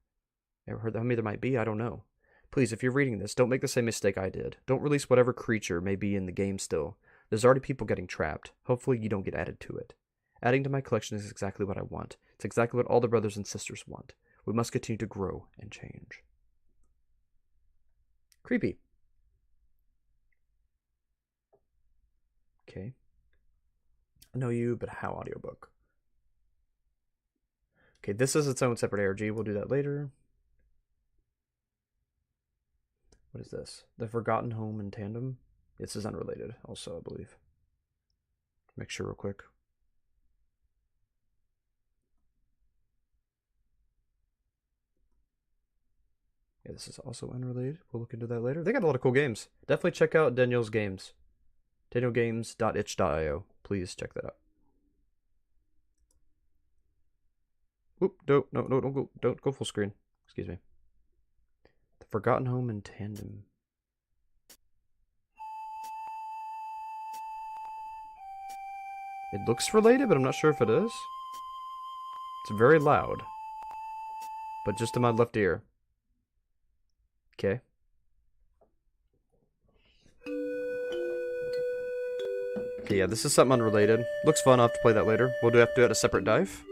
S1: Ever heard how many there might be? I don't know. Please, if you're reading this, don't make the same mistake I did. Don't release whatever creature may be in the game still. There's already people getting trapped. Hopefully you don't get added to it. Adding to my collection is exactly what I want. It's exactly what all the brothers and sisters want. We must continue to grow and change. Creepy. Okay. I know you, but how audiobook? Okay, this is its own separate ARG. We'll do that later. What is this? The Forgotten Home in Tandem? This is unrelated, also, I believe. Make sure real quick. Yeah, this is also unrelated. We'll look into that later. They got a lot of cool games. Definitely check out Daniel's games. danielgames.itch.io. Please check that out. Oop, don't go full screen. Excuse me. The Forgotten Home in Tandem. It looks related, but I'm not sure if it is. It's very loud. But just in my left ear. Okay. Okay, yeah, this is something unrelated. Looks fun, I'll have to play that later. We'll have to do it a separate dive.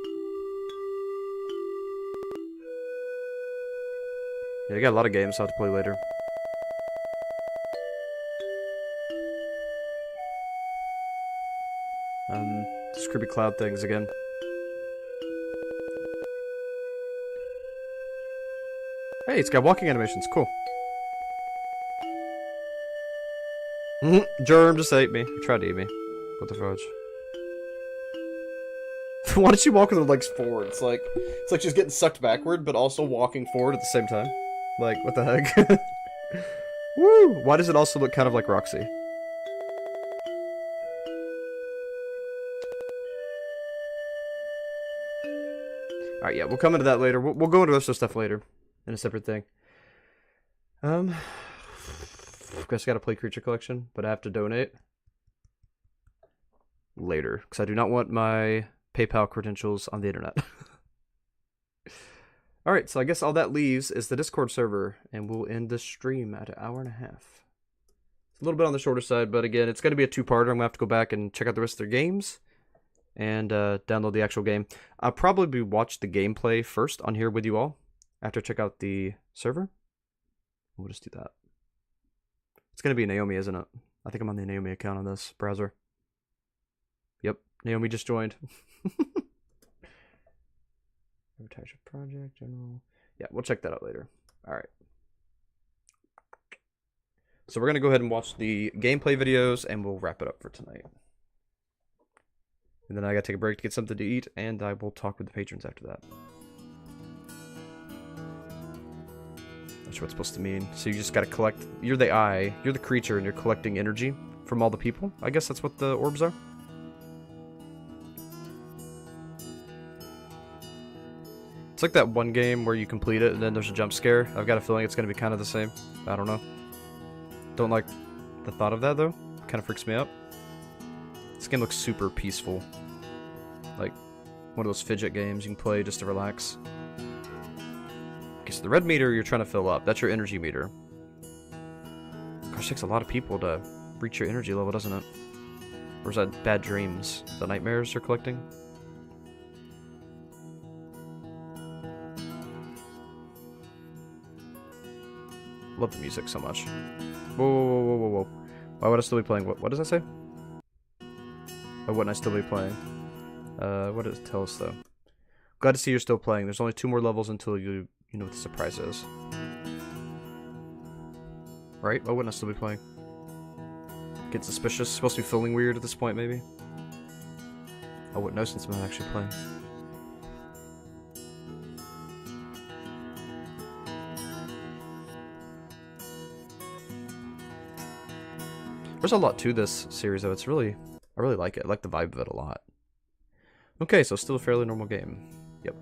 S1: Yeah, I got a lot of games I'll have to play later. Just creepy cloud things again. Hey, it's got walking animations, cool. Germ just ate me. He tried to eat me. What the fudge? Why did she walk with her legs forward? It's like she's getting sucked backward, but also walking forward at the same time. Like, what the heck? Woo! Why does it also look kind of like Roxy? Alright, yeah, we'll come into that later. We'll go into the rest of the stuff later. In a separate thing. Guess I gotta play Creature Collection, but I have to donate. Later. Because I do not want my PayPal credentials on the internet. Alright, so I guess all that leaves is the Discord server, and we'll end the stream at 1.5 hours. It's a little bit on the shorter side, but again, it's going to be a two-parter. I'm going to have to go back and check out the rest of their games, and download the actual game. I'll probably watch the gameplay first on here with you all, after I check out the server. We'll just do that. It's going to be Naomi, isn't it? I think I'm on the Naomi account on this browser. Yep, Naomi just joined. Advertiser project, general. Yeah, we'll check that out later. Alright. So we're going to go ahead and watch the gameplay videos, and we'll wrap it up for tonight. And then I got to take a break to get something to eat, and I will talk with the patrons after that. Not sure what it's supposed to mean. So you just got to collect... You're the eye, you're the creature, and you're collecting energy from all the people. I guess that's what the orbs are. It's like that one game where you complete it and then there's a jump scare. I've got a feeling it's going to be kind of the same. I don't know. Don't like the thought of that, though. Kind of freaks me out. This game looks super peaceful. Like one of those fidget games you can play just to relax. Okay, so the red meter you're trying to fill up. That's your energy meter. Gosh, it takes a lot of people to reach your energy level, doesn't it? Or is that bad dreams? The nightmares you're collecting? Love the music so much. Whoa. Why would I still be playing? What does that say? Why wouldn't I still be playing? What does it tell us though? Glad to see you're still playing. There's only 2 more levels until you know what the surprise is. Right? Why wouldn't I still be playing? Get suspicious? Supposed to be feeling weird at this point, maybe? I wouldn't know since I'm not actually playing. There's a lot to this series, though. I really like it. I like the vibe of it a lot. Okay, so still a fairly normal game. Yep.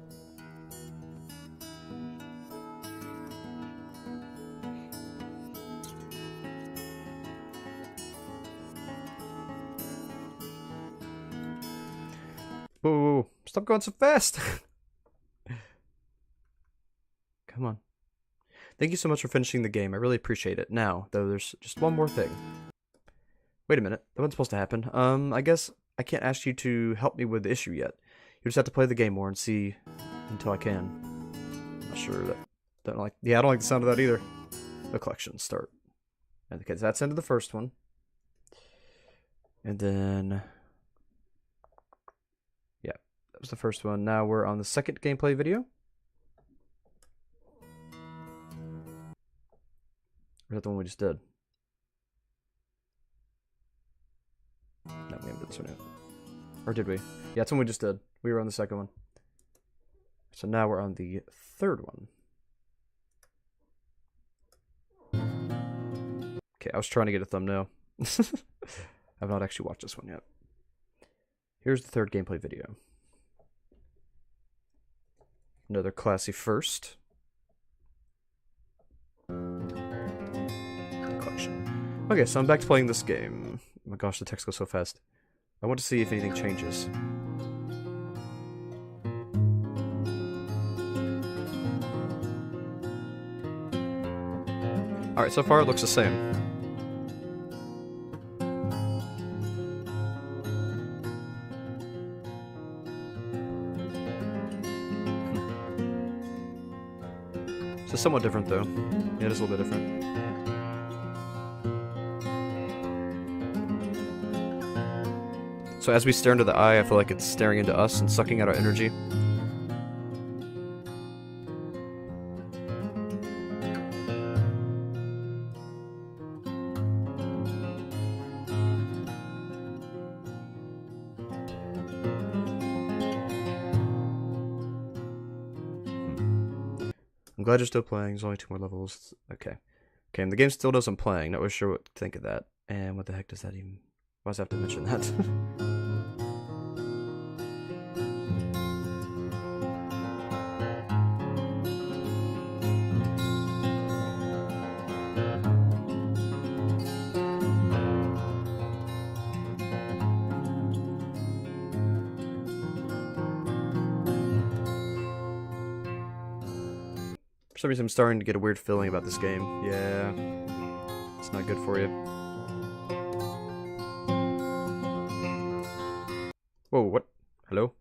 S1: Whoa, whoa, whoa. Stop going so fast! Come on. Thank you so much for finishing the game. I really appreciate it. Now, though, there's just one more thing. Wait a minute. That wasn't supposed to happen. I guess I can't ask you to help me with the issue yet. You just have to play the game more and see until I can. Not sure that... I don't like the sound of that either. The collection start. And okay, that's into the first one. And then... yeah, that was the first one. Now we're on the second gameplay video. Or is that the one we just did? No, we haven't done this one yet. Or did we? Yeah, that's one we just did. We were on the second one. So now we're on the third one. Okay, I was trying to get a thumbnail. I've not actually watched this one yet. Here's the third gameplay video. Another classy first. Collection. Okay, so I'm back to playing this game. Oh my gosh, the text goes so fast. I want to see if anything changes. Alright, so far it looks the same. It's somewhat different though. Yeah, it is a little bit different. So as we stare into the eye, I feel like it's staring into us and sucking out our energy. I'm glad you're still playing. There's only 2 more levels. Okay. Okay, and the game still knows I'm playing. Not really sure what to think of that. And what the heck does that even... why does I have to mention that? For some reason, I'm starting to get a weird feeling about this game. Yeah, it's not good for you. Whoa, what? Hello?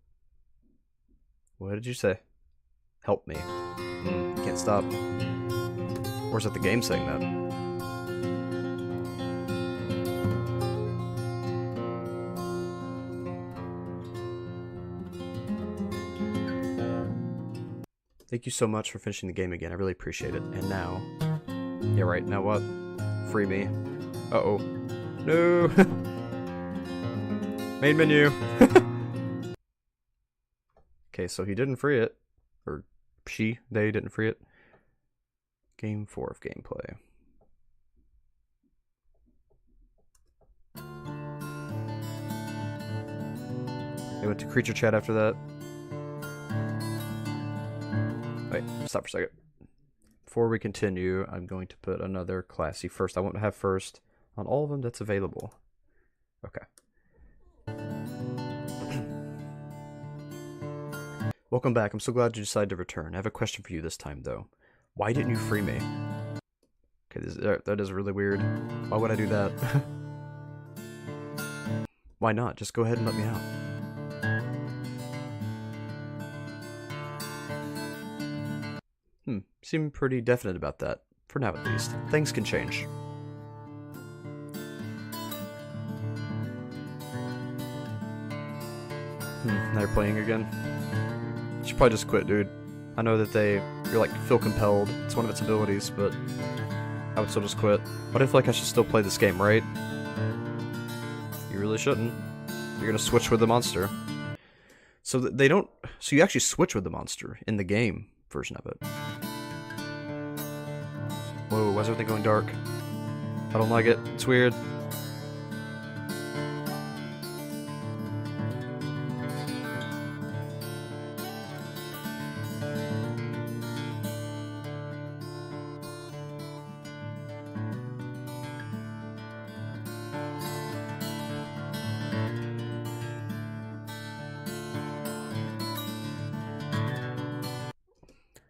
S1: What did you say? Help me. Can't stop. Or is that the game saying that? Thank you so much for finishing the game again. I really appreciate it. And now... yeah, right. Now what? Free me. Uh-oh. No! Main menu! Okay, so he didn't free it. Or they didn't free it. Game 4 of gameplay. They went to creature chat after that. Wait, stop for a second. Before we continue, I'm going to put another classy first. I want to have first on all of them that's available. Okay. Welcome back. I'm so glad you decided to return. I have a question for you this time, though. Why didn't you free me? Okay, that is really weird. Why would I do that? Why not? Just go ahead and let me out. Seem pretty definite about that. For now, at least. Things can change. Now you're playing again. You should probably just quit, dude. I know that you're like, feel compelled. It's one of its abilities, but I would still just quit. But I feel like I should still play this game, right? You really shouldn't. You're gonna switch with the monster. So they don't... So you actually switch with the monster in the game version of it. Whoa, why is everything going dark? I don't like it. It's weird.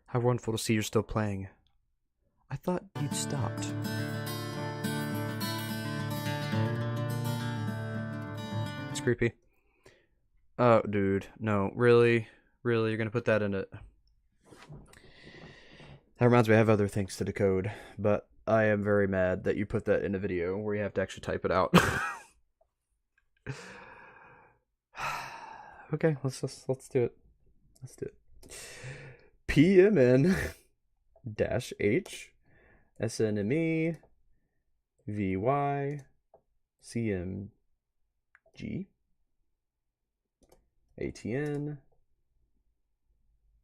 S1: How wonderful to see you're still playing. I thought you'd stopped. It's creepy. Oh, dude. No, really? Really? You're gonna put that in it? That reminds me, I have other things to decode, but I am very mad that you put that in a video where you have to actually type it out. Okay, let's do it. Let's do it. PMN -H SNME VY CMG ATN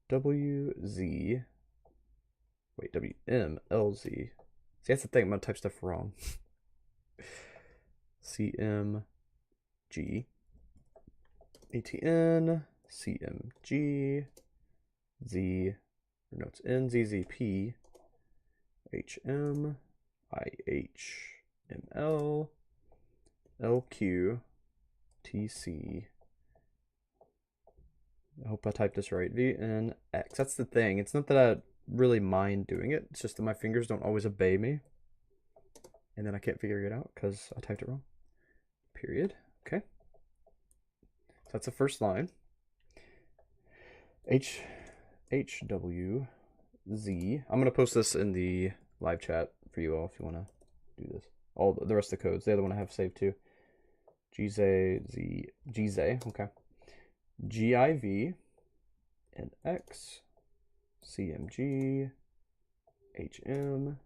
S1: WZ wait WMLZ. See, that's the thing, I'm gonna type stuff wrong. CMG ATN CMG Z, no, it's NZZP HM IHML LQ TC. I hope I typed this right. VNX. That's the thing. It's not that I really mind doing it. It's just that my fingers don't always obey me. And then I can't figure it out because I typed it wrong. Period. Okay. So that's the first line. HWZ. I'm going to post this in the live chat for you all if you want to do this. All the rest of the codes. The other one I have saved too. GZ, okay. GIV and X CMG HM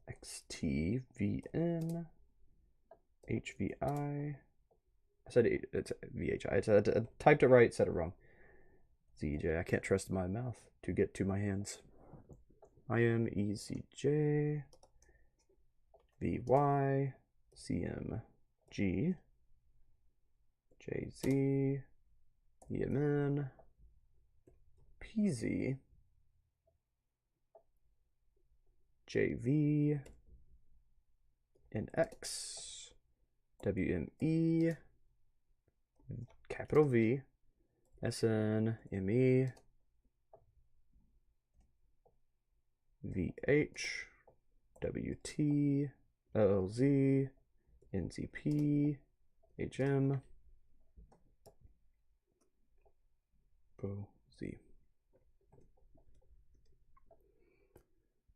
S1: XTVN HVI. I said it's VHI. I typed it right, said it wrong. ZJ. I can't trust my mouth to get to my hands. IMEZJ VY CMG JZ EMN PZ JV NX WME capital V SNME VH WT LLZ NZP HM Z.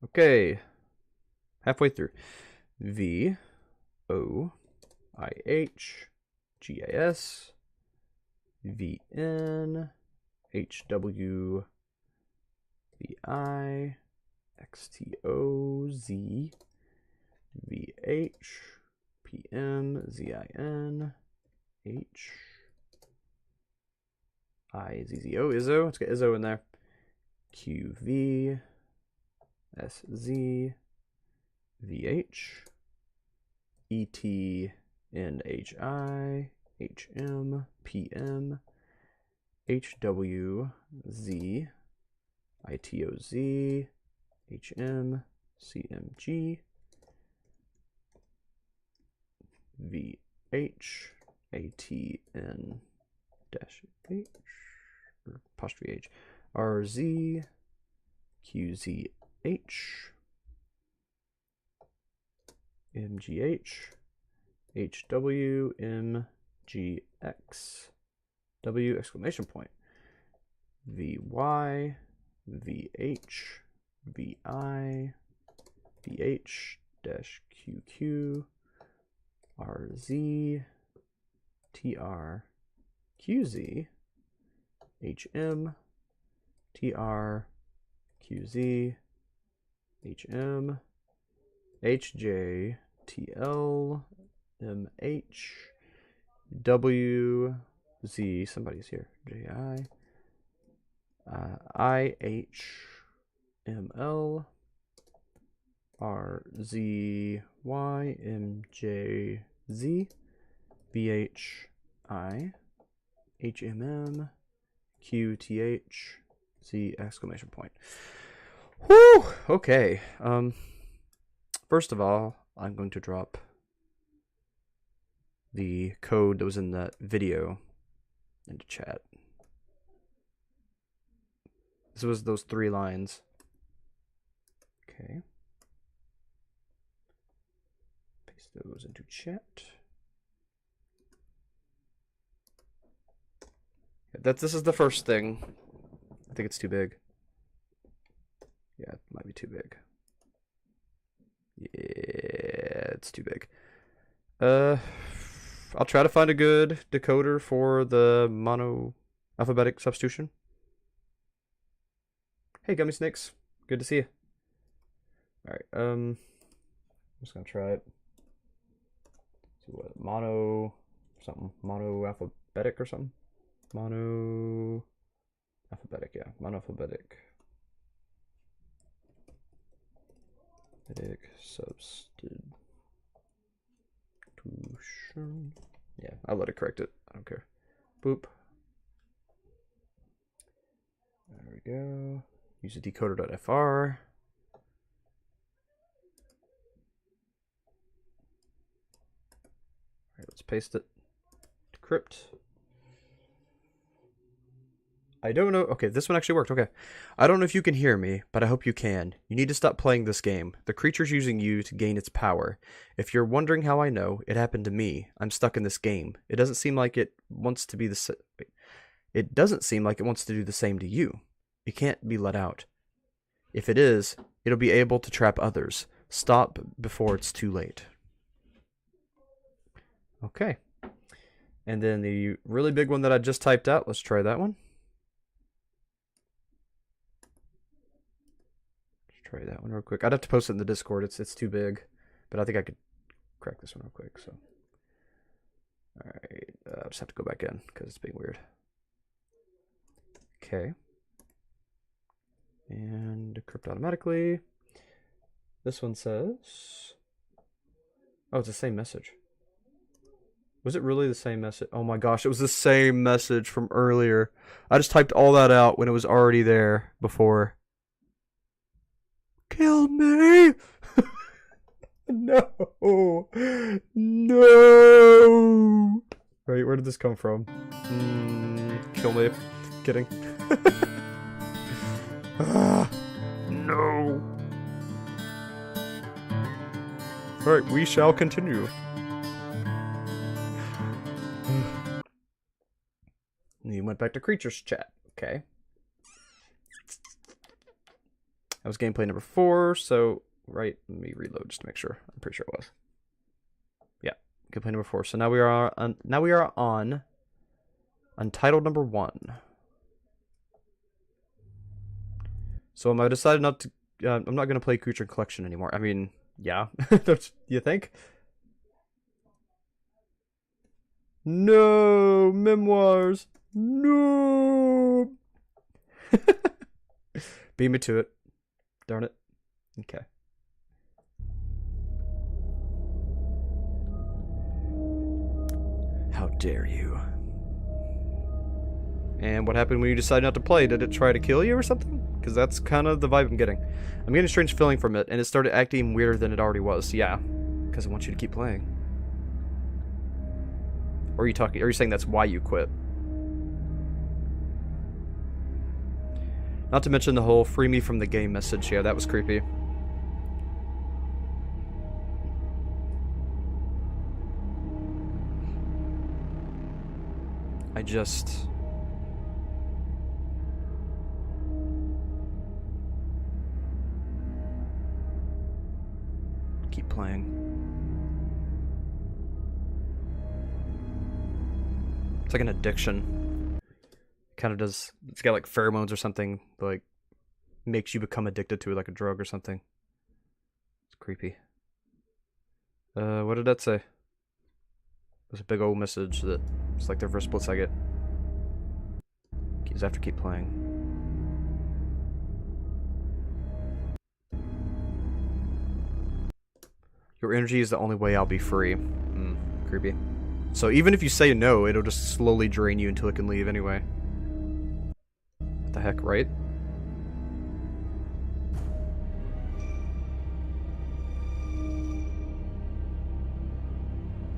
S1: Okay, halfway through. V O I H GAS VN HW VI XTOZ VH PM ZIN H IZZO Izzo. Let's get Izzo in there. QV SZ VH ET and HI HM PM HWZ ITOZ HM CMG VH ATN dash H or apostrophe H RZ QZH MGH HW MGX W exclamation point VY VH VI VH dash QQ RZ TR QZ HM TR QZ HM HJ TL MH WZ, somebody's here, JI IH ML RZY MJZ BHI HMM QTH Z exclamation point. Whew! Okay. First of all, I'm going to drop the code that was in that video into chat. This was those 3 lines. Okay. Paste those into chat. This is the first thing. I think it's too big. Yeah, it might be too big. Yeah, it's too big. I'll try to find a good decoder for the mono alphabetic substitution. Hey, Gummy Snakes. Good to see you. Alright, I'm just gonna try it. See what mono alphabetic or something? Mono alphabetic, yeah. Mono alphabetic. Substitution. Yeah, I'll let it correct it. I don't care. Boop. There we go. Use a decoder.fr. Alright, let's paste it. Decrypt. I don't know. Okay, this one actually worked. Okay. I don't know if you can hear me, but I hope you can. You need to stop playing this game. The creature's using you to gain its power. If you're wondering how I know, it happened to me. I'm stuck in this game. It doesn't seem like it wants to be the It doesn't seem like it wants to do the same to you. It can't be let out. If it is, it'll be able to trap others. Stop before it's too late. Okay. And then the really big one that I just typed out, let's try that one. Try that one real quick. I'd have to post it in the Discord. It's too big, but I think I could crack this one real quick. So, all right, I just have to go back in because it's being weird. Okay, and decrypt automatically. This one says, "Oh, it's the same message." Was it really the same message? Oh my gosh, it was the same message from earlier. I just typed all that out when it was already there before. Kill me! No! No! Right, where did this come from? Kill me. Kidding. No! Alright, we shall continue. And you went back to creatures chat. Okay. That was gameplay number 4, so, right, let me reload just to make sure. I'm pretty sure it was. Yeah, gameplay number 4. So now we are on Untitled number 1. So I decided not to, I'm not going to play Creature Collection anymore. I mean, yeah, you think? No, memoirs, no! Beat me to it. Darn it. Okay. How dare you? And what happened when you decided not to play? Did it try to kill you or something? Because that's kind of the vibe I'm getting. I'm getting a strange feeling from it, and it started acting weirder than it already was. Yeah, because it wants you to keep playing. Or are you saying that's why you quit? Not to mention the whole free me from the game message. Yeah, that was creepy. I just... keep playing. It's like an addiction. Kind of does. It's got like pheromones or something. Like makes you become addicted to it, like a drug or something. It's creepy. What did that say? There's a big old message that it's like there for a split second. You just have to keep playing. Your energy is the only way I'll be free. Creepy. So even if you say no, it'll just slowly drain you until it can leave anyway. What the heck, right?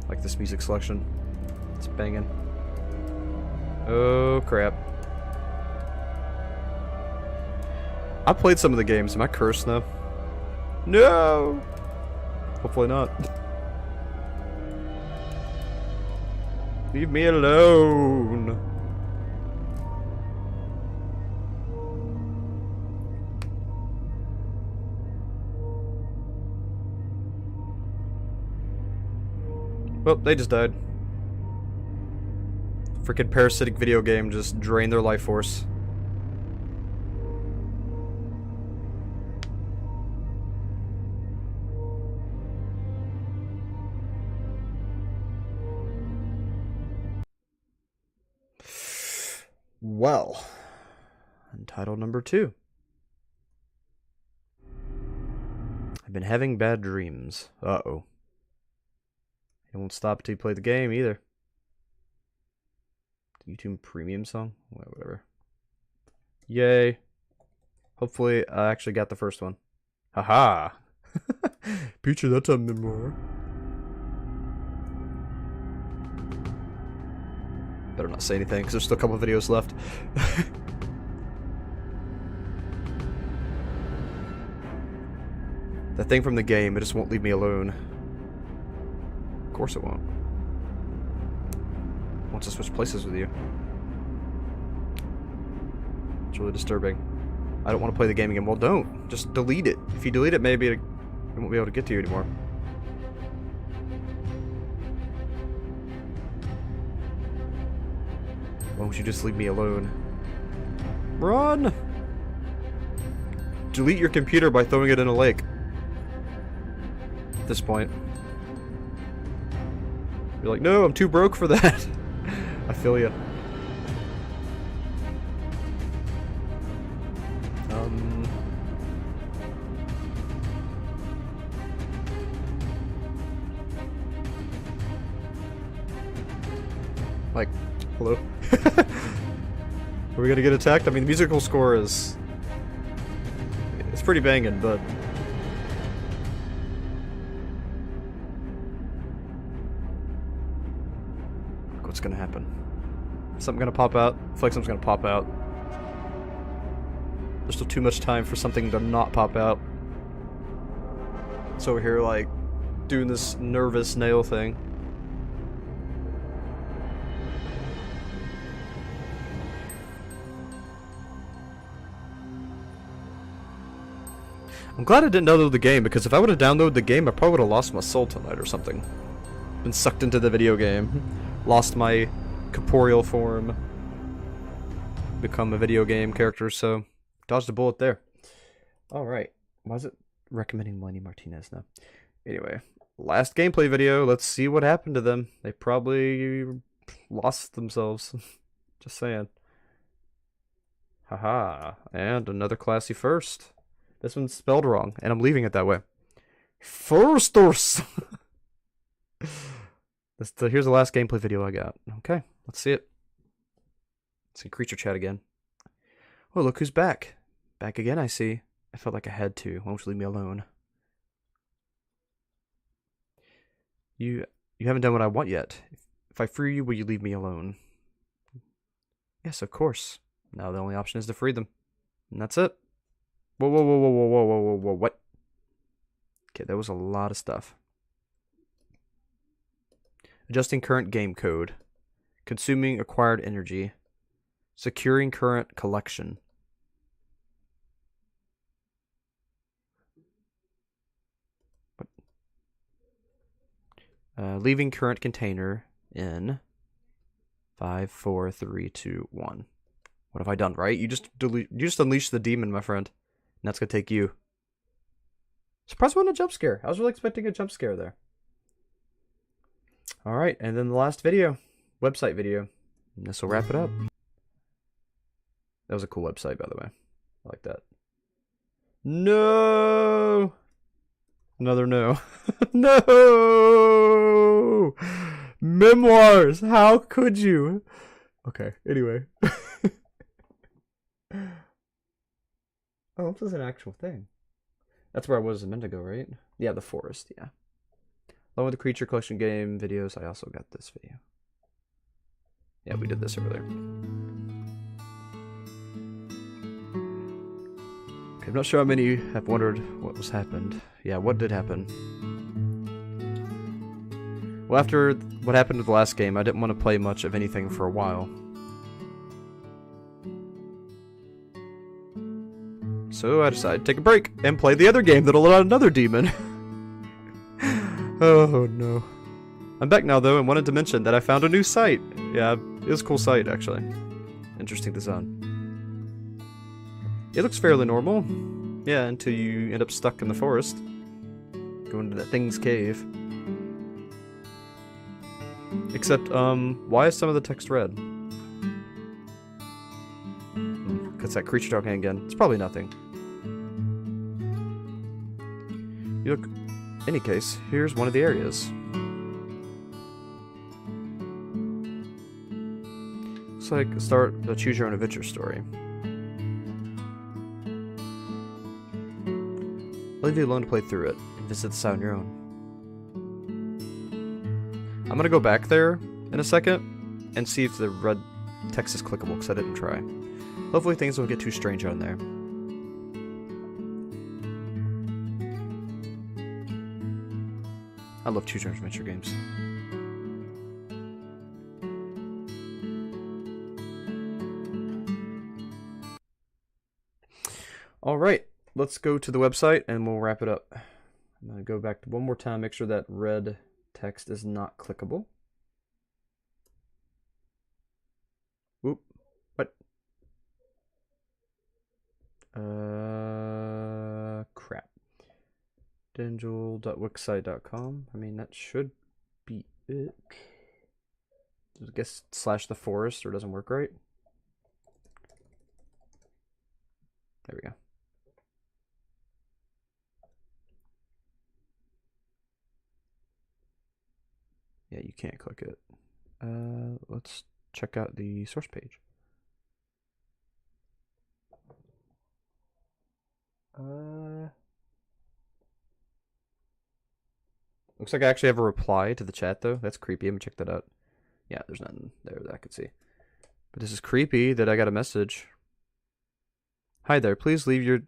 S1: Like this music selection. It's banging. Oh crap. I played some of the games. Am I cursed now? No! Hopefully not. Leave me alone. Well, they just died. Freaking parasitic video game just drained their life force. Well, Untitled number 2. I've been having bad dreams. Uh-oh. It won't stop till you play the game either. YouTube Premium song? Well, whatever. Yay. Hopefully I actually got the first one. Haha. Picture that time more. Better not say anything, because there's still a couple of videos left. That thing from the game, it just won't leave me alone. Of course it won't. It wants to switch places with you. It's really disturbing. I don't want to play the game again. Well, don't. Just delete it. If you delete it, maybe it won't be able to get to you anymore. Why don't you just leave me alone? Run! Delete your computer by throwing it in a lake. At this point. You're like, no, I'm too broke for that. I feel ya. Like, hello? Are we gonna get attacked? I mean, the musical score is... it's pretty banging, but... what's gonna happen? Something gonna pop out? I feel like something's gonna pop out. There's still too much time for something to not pop out. It's over here, like, doing this nervous nail thing. I'm glad I didn't download the game, because if I would have downloaded the game, I probably would have lost my soul tonight or something. Been sucked into the video game. Lost my corporeal form. Become a video game character, so dodged a bullet there. Alright. Why is it recommending Melanie Martinez now? Anyway, last gameplay video. Let's see what happened to them. They probably lost themselves. Just saying. Haha. And another classy first. This one's spelled wrong, and I'm leaving it that way. Firsters! Here's the last gameplay video I got. Okay, let's see it. Let's see creature chat again. Oh, look who's back. Back again, I see. I felt like I had to. Why don't you leave me alone? You haven't done what I want yet. If I free you, will you leave me alone? Yes, of course. Now the only option is to free them. And that's it. Whoa, whoa, whoa, whoa, whoa, whoa, whoa, whoa, whoa, what? Okay, that was a lot of stuff. Adjusting current game code. Consuming acquired energy. Securing current collection. Leaving current container in. 5, 4, 3, 2, 1. What have I done, right? You just unleashed the demon, my friend. And that's gonna take you. Surprised it wasn't a jump scare. I was really expecting a jump scare there. Alright, and then the last video. Website video. And this will wrap it up. That was a cool website, by the way. I like that. No! Another no. No! Memoirs! How could you? Okay, anyway. Oh, this is an actual thing. That's where I was meant to go, right? Yeah, the forest, yeah. Along with the creature collection game videos, I also got this video. Yeah, we did this earlier. Okay, I'm not sure how many have wondered what was happened. Yeah, what did happen? Well, after what happened with the last game, I didn't want to play much of anything for a while. So I decided to take a break and play the other game that'll let out another demon. Oh no. I'm back now though and wanted to mention that I found a new site. Yeah, it was a cool site actually. Interesting design. It looks fairly normal. Yeah, until you end up stuck in the forest. Go into that thing's cave. Except, why is some of the text red? Because that creature talking again. It's probably nothing. You look... Any case, here's one of the areas. Looks like start the choose your own adventure story. I'll leave you alone to play through it and visit the site on your own. I'm gonna go back there in a second and see if the red text is clickable because I didn't try. Hopefully things won't get too strange on there. I love choose your own adventure games. Alright, let's go to the website and we'll wrap it up. I'm going to go back one more time, make sure that red text is not clickable. Whoop. What? Crap. Dangel.wixsite.com. I mean, that should be it. I guess slash the forest or it doesn't work right. There we go. Yeah, you can't click it. Let's check out the source page. Looks like I actually have a reply to the chat though. That's creepy. I'm gonna check that out. Yeah, there's nothing there that I could see. But this is creepy that I got a message. Hi there. Please leave your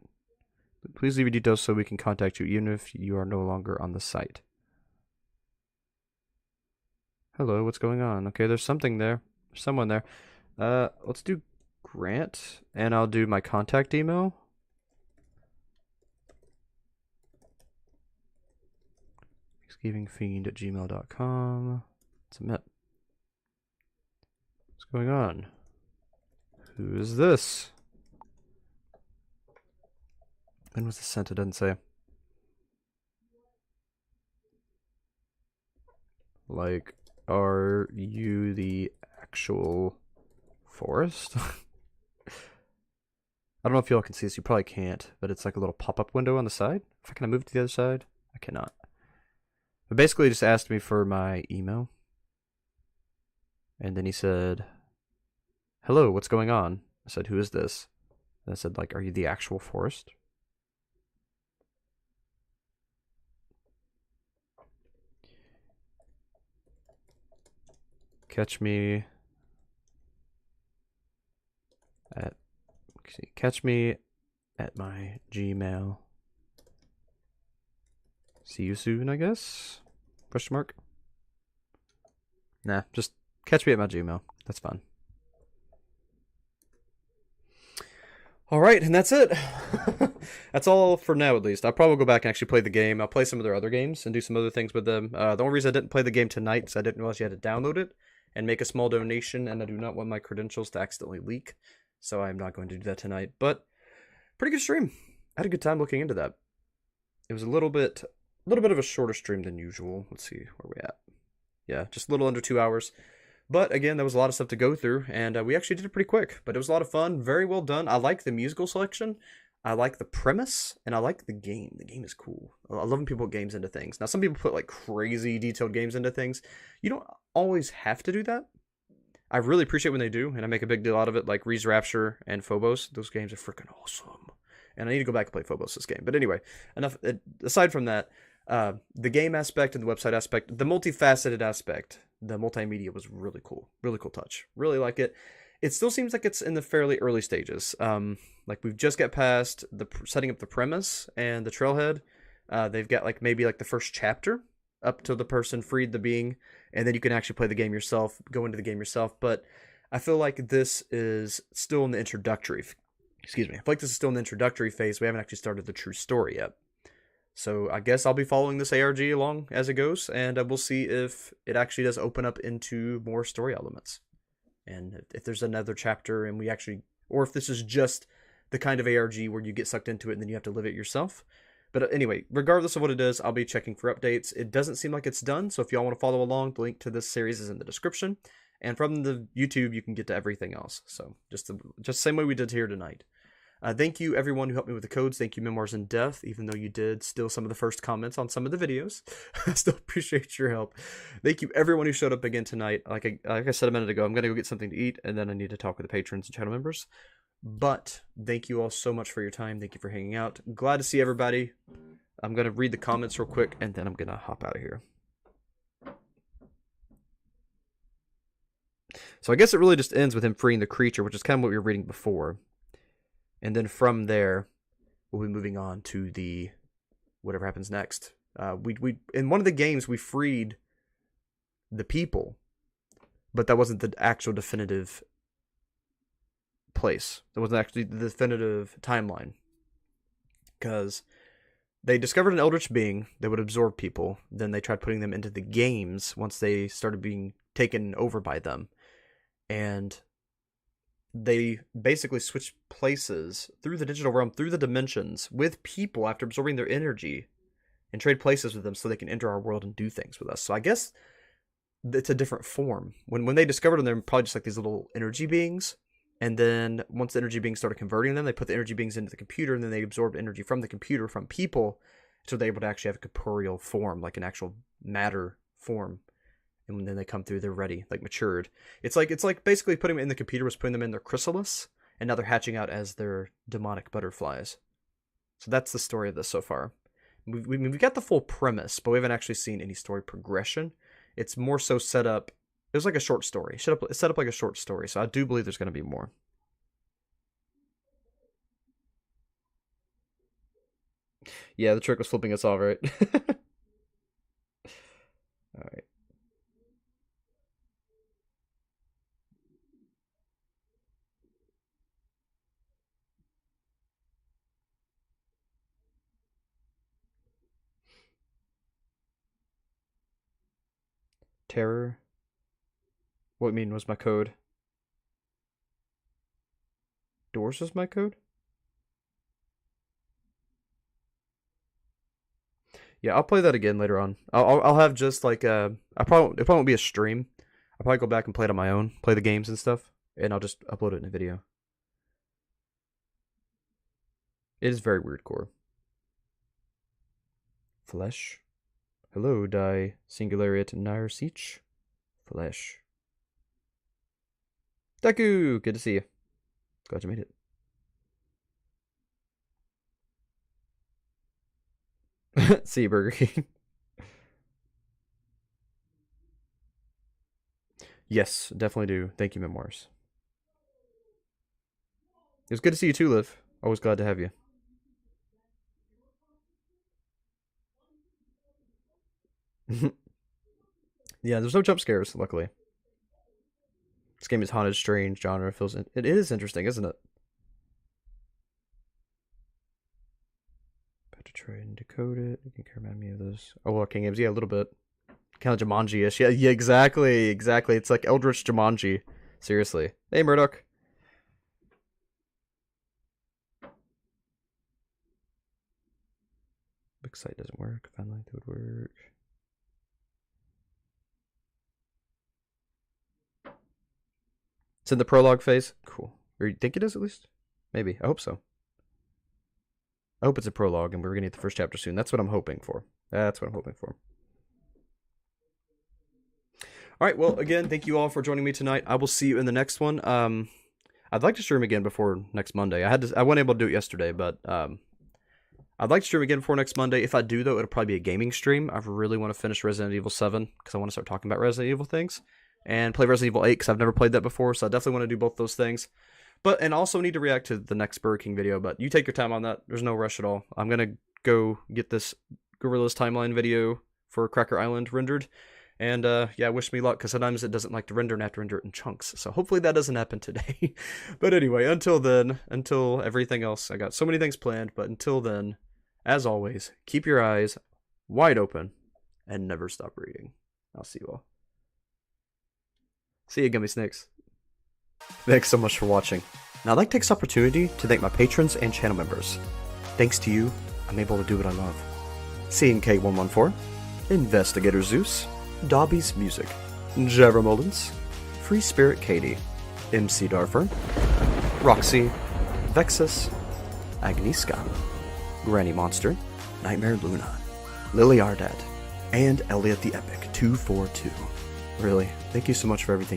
S1: details so we can contact you, even if you are no longer on the site. Hello, what's going on? Okay, there's something there. There's someone there. Let's do Grant, and I'll do my contact email. Thanksgivingfiend@gmail.com. Submit. What's going on? Who is this? When was this sent? It doesn't say. Like, are you the actual forest? I don't know if y'all can see this. You probably can't, but it's like a little pop-up window on the side. If I can move to the other side, I cannot. But basically, he just asked me for my email. And then he said, hello, what's going on? I said, who is this? And I said, like, are you the actual forest? Catch me at my Gmail. See you soon, I guess? Question mark? Nah, just catch me at my Gmail. That's fine. Alright, and that's it. That's all for now, at least. I'll probably go back and actually play the game. I'll play some of their other games and do some other things with them. The only reason I didn't play the game tonight is I didn't realize you had to download it. and make a small donation, and I do not want my credentials to accidentally leak, so I'm not going to do that tonight. But pretty good stream. I had a good time looking into that. It was a little bit of a shorter stream than usual. Let's see where we at. Yeah, just a little under 2 hours. But again, there was a lot of stuff to go through, and we actually did it pretty quick. But it was a lot of fun, very well done. I like the musical selection, I like the premise, and I like the game. The game is cool. I love when people put games into things. Now, some people put like crazy detailed games into things. You don't always have to do that. I really appreciate when they do, and I make a big deal out of it, like Ree's Rapture and Phobos. Those games are freaking awesome. And I need to go back and play Phobos this game. But anyway, enough. Aside from that, the game aspect and the website aspect, the multifaceted aspect, the multimedia was really cool. Really cool touch. Really like it. It still seems like it's in the fairly early stages. Like we've just got past the setting up the premise and the trailhead. They've got like maybe like the first chapter up to the person freed the being, and then you can actually play the game yourself, go into the game yourself. But I feel like this is still in the introductory. Excuse me. I feel like this is still in the introductory phase. We haven't actually started the true story yet. So I guess I'll be following this ARG along as it goes, and we'll see if it actually does open up into more story elements. And if there's another chapter and we actually, or if this is just the kind of ARG where you get sucked into it and then you have to live it yourself. But anyway, regardless of what it is, I'll be checking for updates. It doesn't seem like it's done, so if y'all want to follow along, the link to this series is in the description. And from the YouTube, you can get to everything else. So just the same way we did here tonight. Thank you, everyone who helped me with the codes. Thank you, Memoirs in Death, even though you did steal some of the first comments on some of the videos. I still appreciate your help. Thank you, everyone who showed up again tonight. Like I said a minute ago, I'm going to go get something to eat, and then I need to talk with the patrons and channel members. But thank you all so much for your time. Thank you for hanging out. Glad to see everybody. I'm going to read the comments real quick, and then I'm going to hop out of here. So I guess it really just ends with him freeing the creature, which is kind of what we were reading before. And then from there, we'll be moving on to the whatever happens next. We in one of the games we freed the people, but that wasn't the actual definitive place. That wasn't actually the definitive timeline, because they discovered an eldritch being that would absorb people. Then they tried putting them into the games once they started being taken over by them, and they basically switch places through the digital realm, through the dimensions, with people after absorbing their energy, and trade places with them so they can enter our world and do things with us. So I guess it's a different form. When they discovered them, they were probably just like these little energy beings. And then once the energy beings started converting them, they put the energy beings into the computer, and then they absorbed energy from the computer, from people, so they're able to actually have a corporeal form, like an actual matter form. And then they come through, they're ready, like matured. It's like basically putting them in the computer was putting them in their chrysalis, and now they're hatching out as their demonic butterflies. So that's the story of this so far. We've got the full premise, but we haven't actually seen any story progression. It's more so set up. It was like a short story. It's set up like a short story, so I do believe there's going to be more. Yeah, the trick was flipping us off, right? All right. Terror. What you mean was my code? Doors was my code? Yeah, I'll play that again later on. I'll have just like it probably won't be a stream. I'll probably go back and play it on my own, play the games and stuff, and I'll just upload it in a video. It is very weird core. Flesh. Hello, die singulariat nire siege. Flesh. Deku! Good to see you. Glad you made it. See you, Burger King. Yes, definitely do. Thank you, Memoirs. It was good to see you too, Liv. Always glad to have you. Yeah, there's no jump scares, luckily. This game is haunted, strange genre. It is interesting, isn't it? About to try and decode it. You can remind me of those. Oh, Arcane games, yeah, a little bit. Kind of Jumanji-ish. Yeah, exactly. It's like Eldritch Jumanji. Seriously. Hey, Murdoch. Big site doesn't work. Finally, it would work. It's in the prologue phase. Cool. Or you think it is at least? Maybe. I hope so. I hope it's a prologue and we're going to get the first chapter soon. That's what I'm hoping for. Alright, well, again, thank you all for joining me tonight. I will see you in the next one. I'd like to stream again before next Monday. I wasn't able to do it yesterday, but I'd like to stream again before next Monday. If I do, though, it'll probably be a gaming stream. I really want to finish Resident Evil 7 because I want to start talking about Resident Evil things. And play Resident Evil 8 because I've never played that before, so I definitely want to do both those things. And also need to react to the next Burger King video, but you take your time on that. There's no rush at all. I'm going to go get this Gorilla's Timeline video for Cracker Island rendered. And yeah, wish me luck, because sometimes it doesn't like to render and I have to render it in chunks. So hopefully that doesn't happen today. But anyway, until then, until everything else, I got so many things planned, but until then, as always, keep your eyes wide open and never stop reading. I'll see you all. See you, Gummy Snakes. Thanks so much for watching. And I'd like to take this opportunity to thank my patrons and channel members. Thanks to you, I'm able to do what I love. CNK114, Investigator Zeus, Dobby's Music, Jera Mullins, Free Spirit Katie, MC Darfer, Roxy, Vexus, Agnieszka, Granny Monster, Nightmare Luna, Lily Ardat, and Elliot the Epic 242. Really, thank you so much for everything.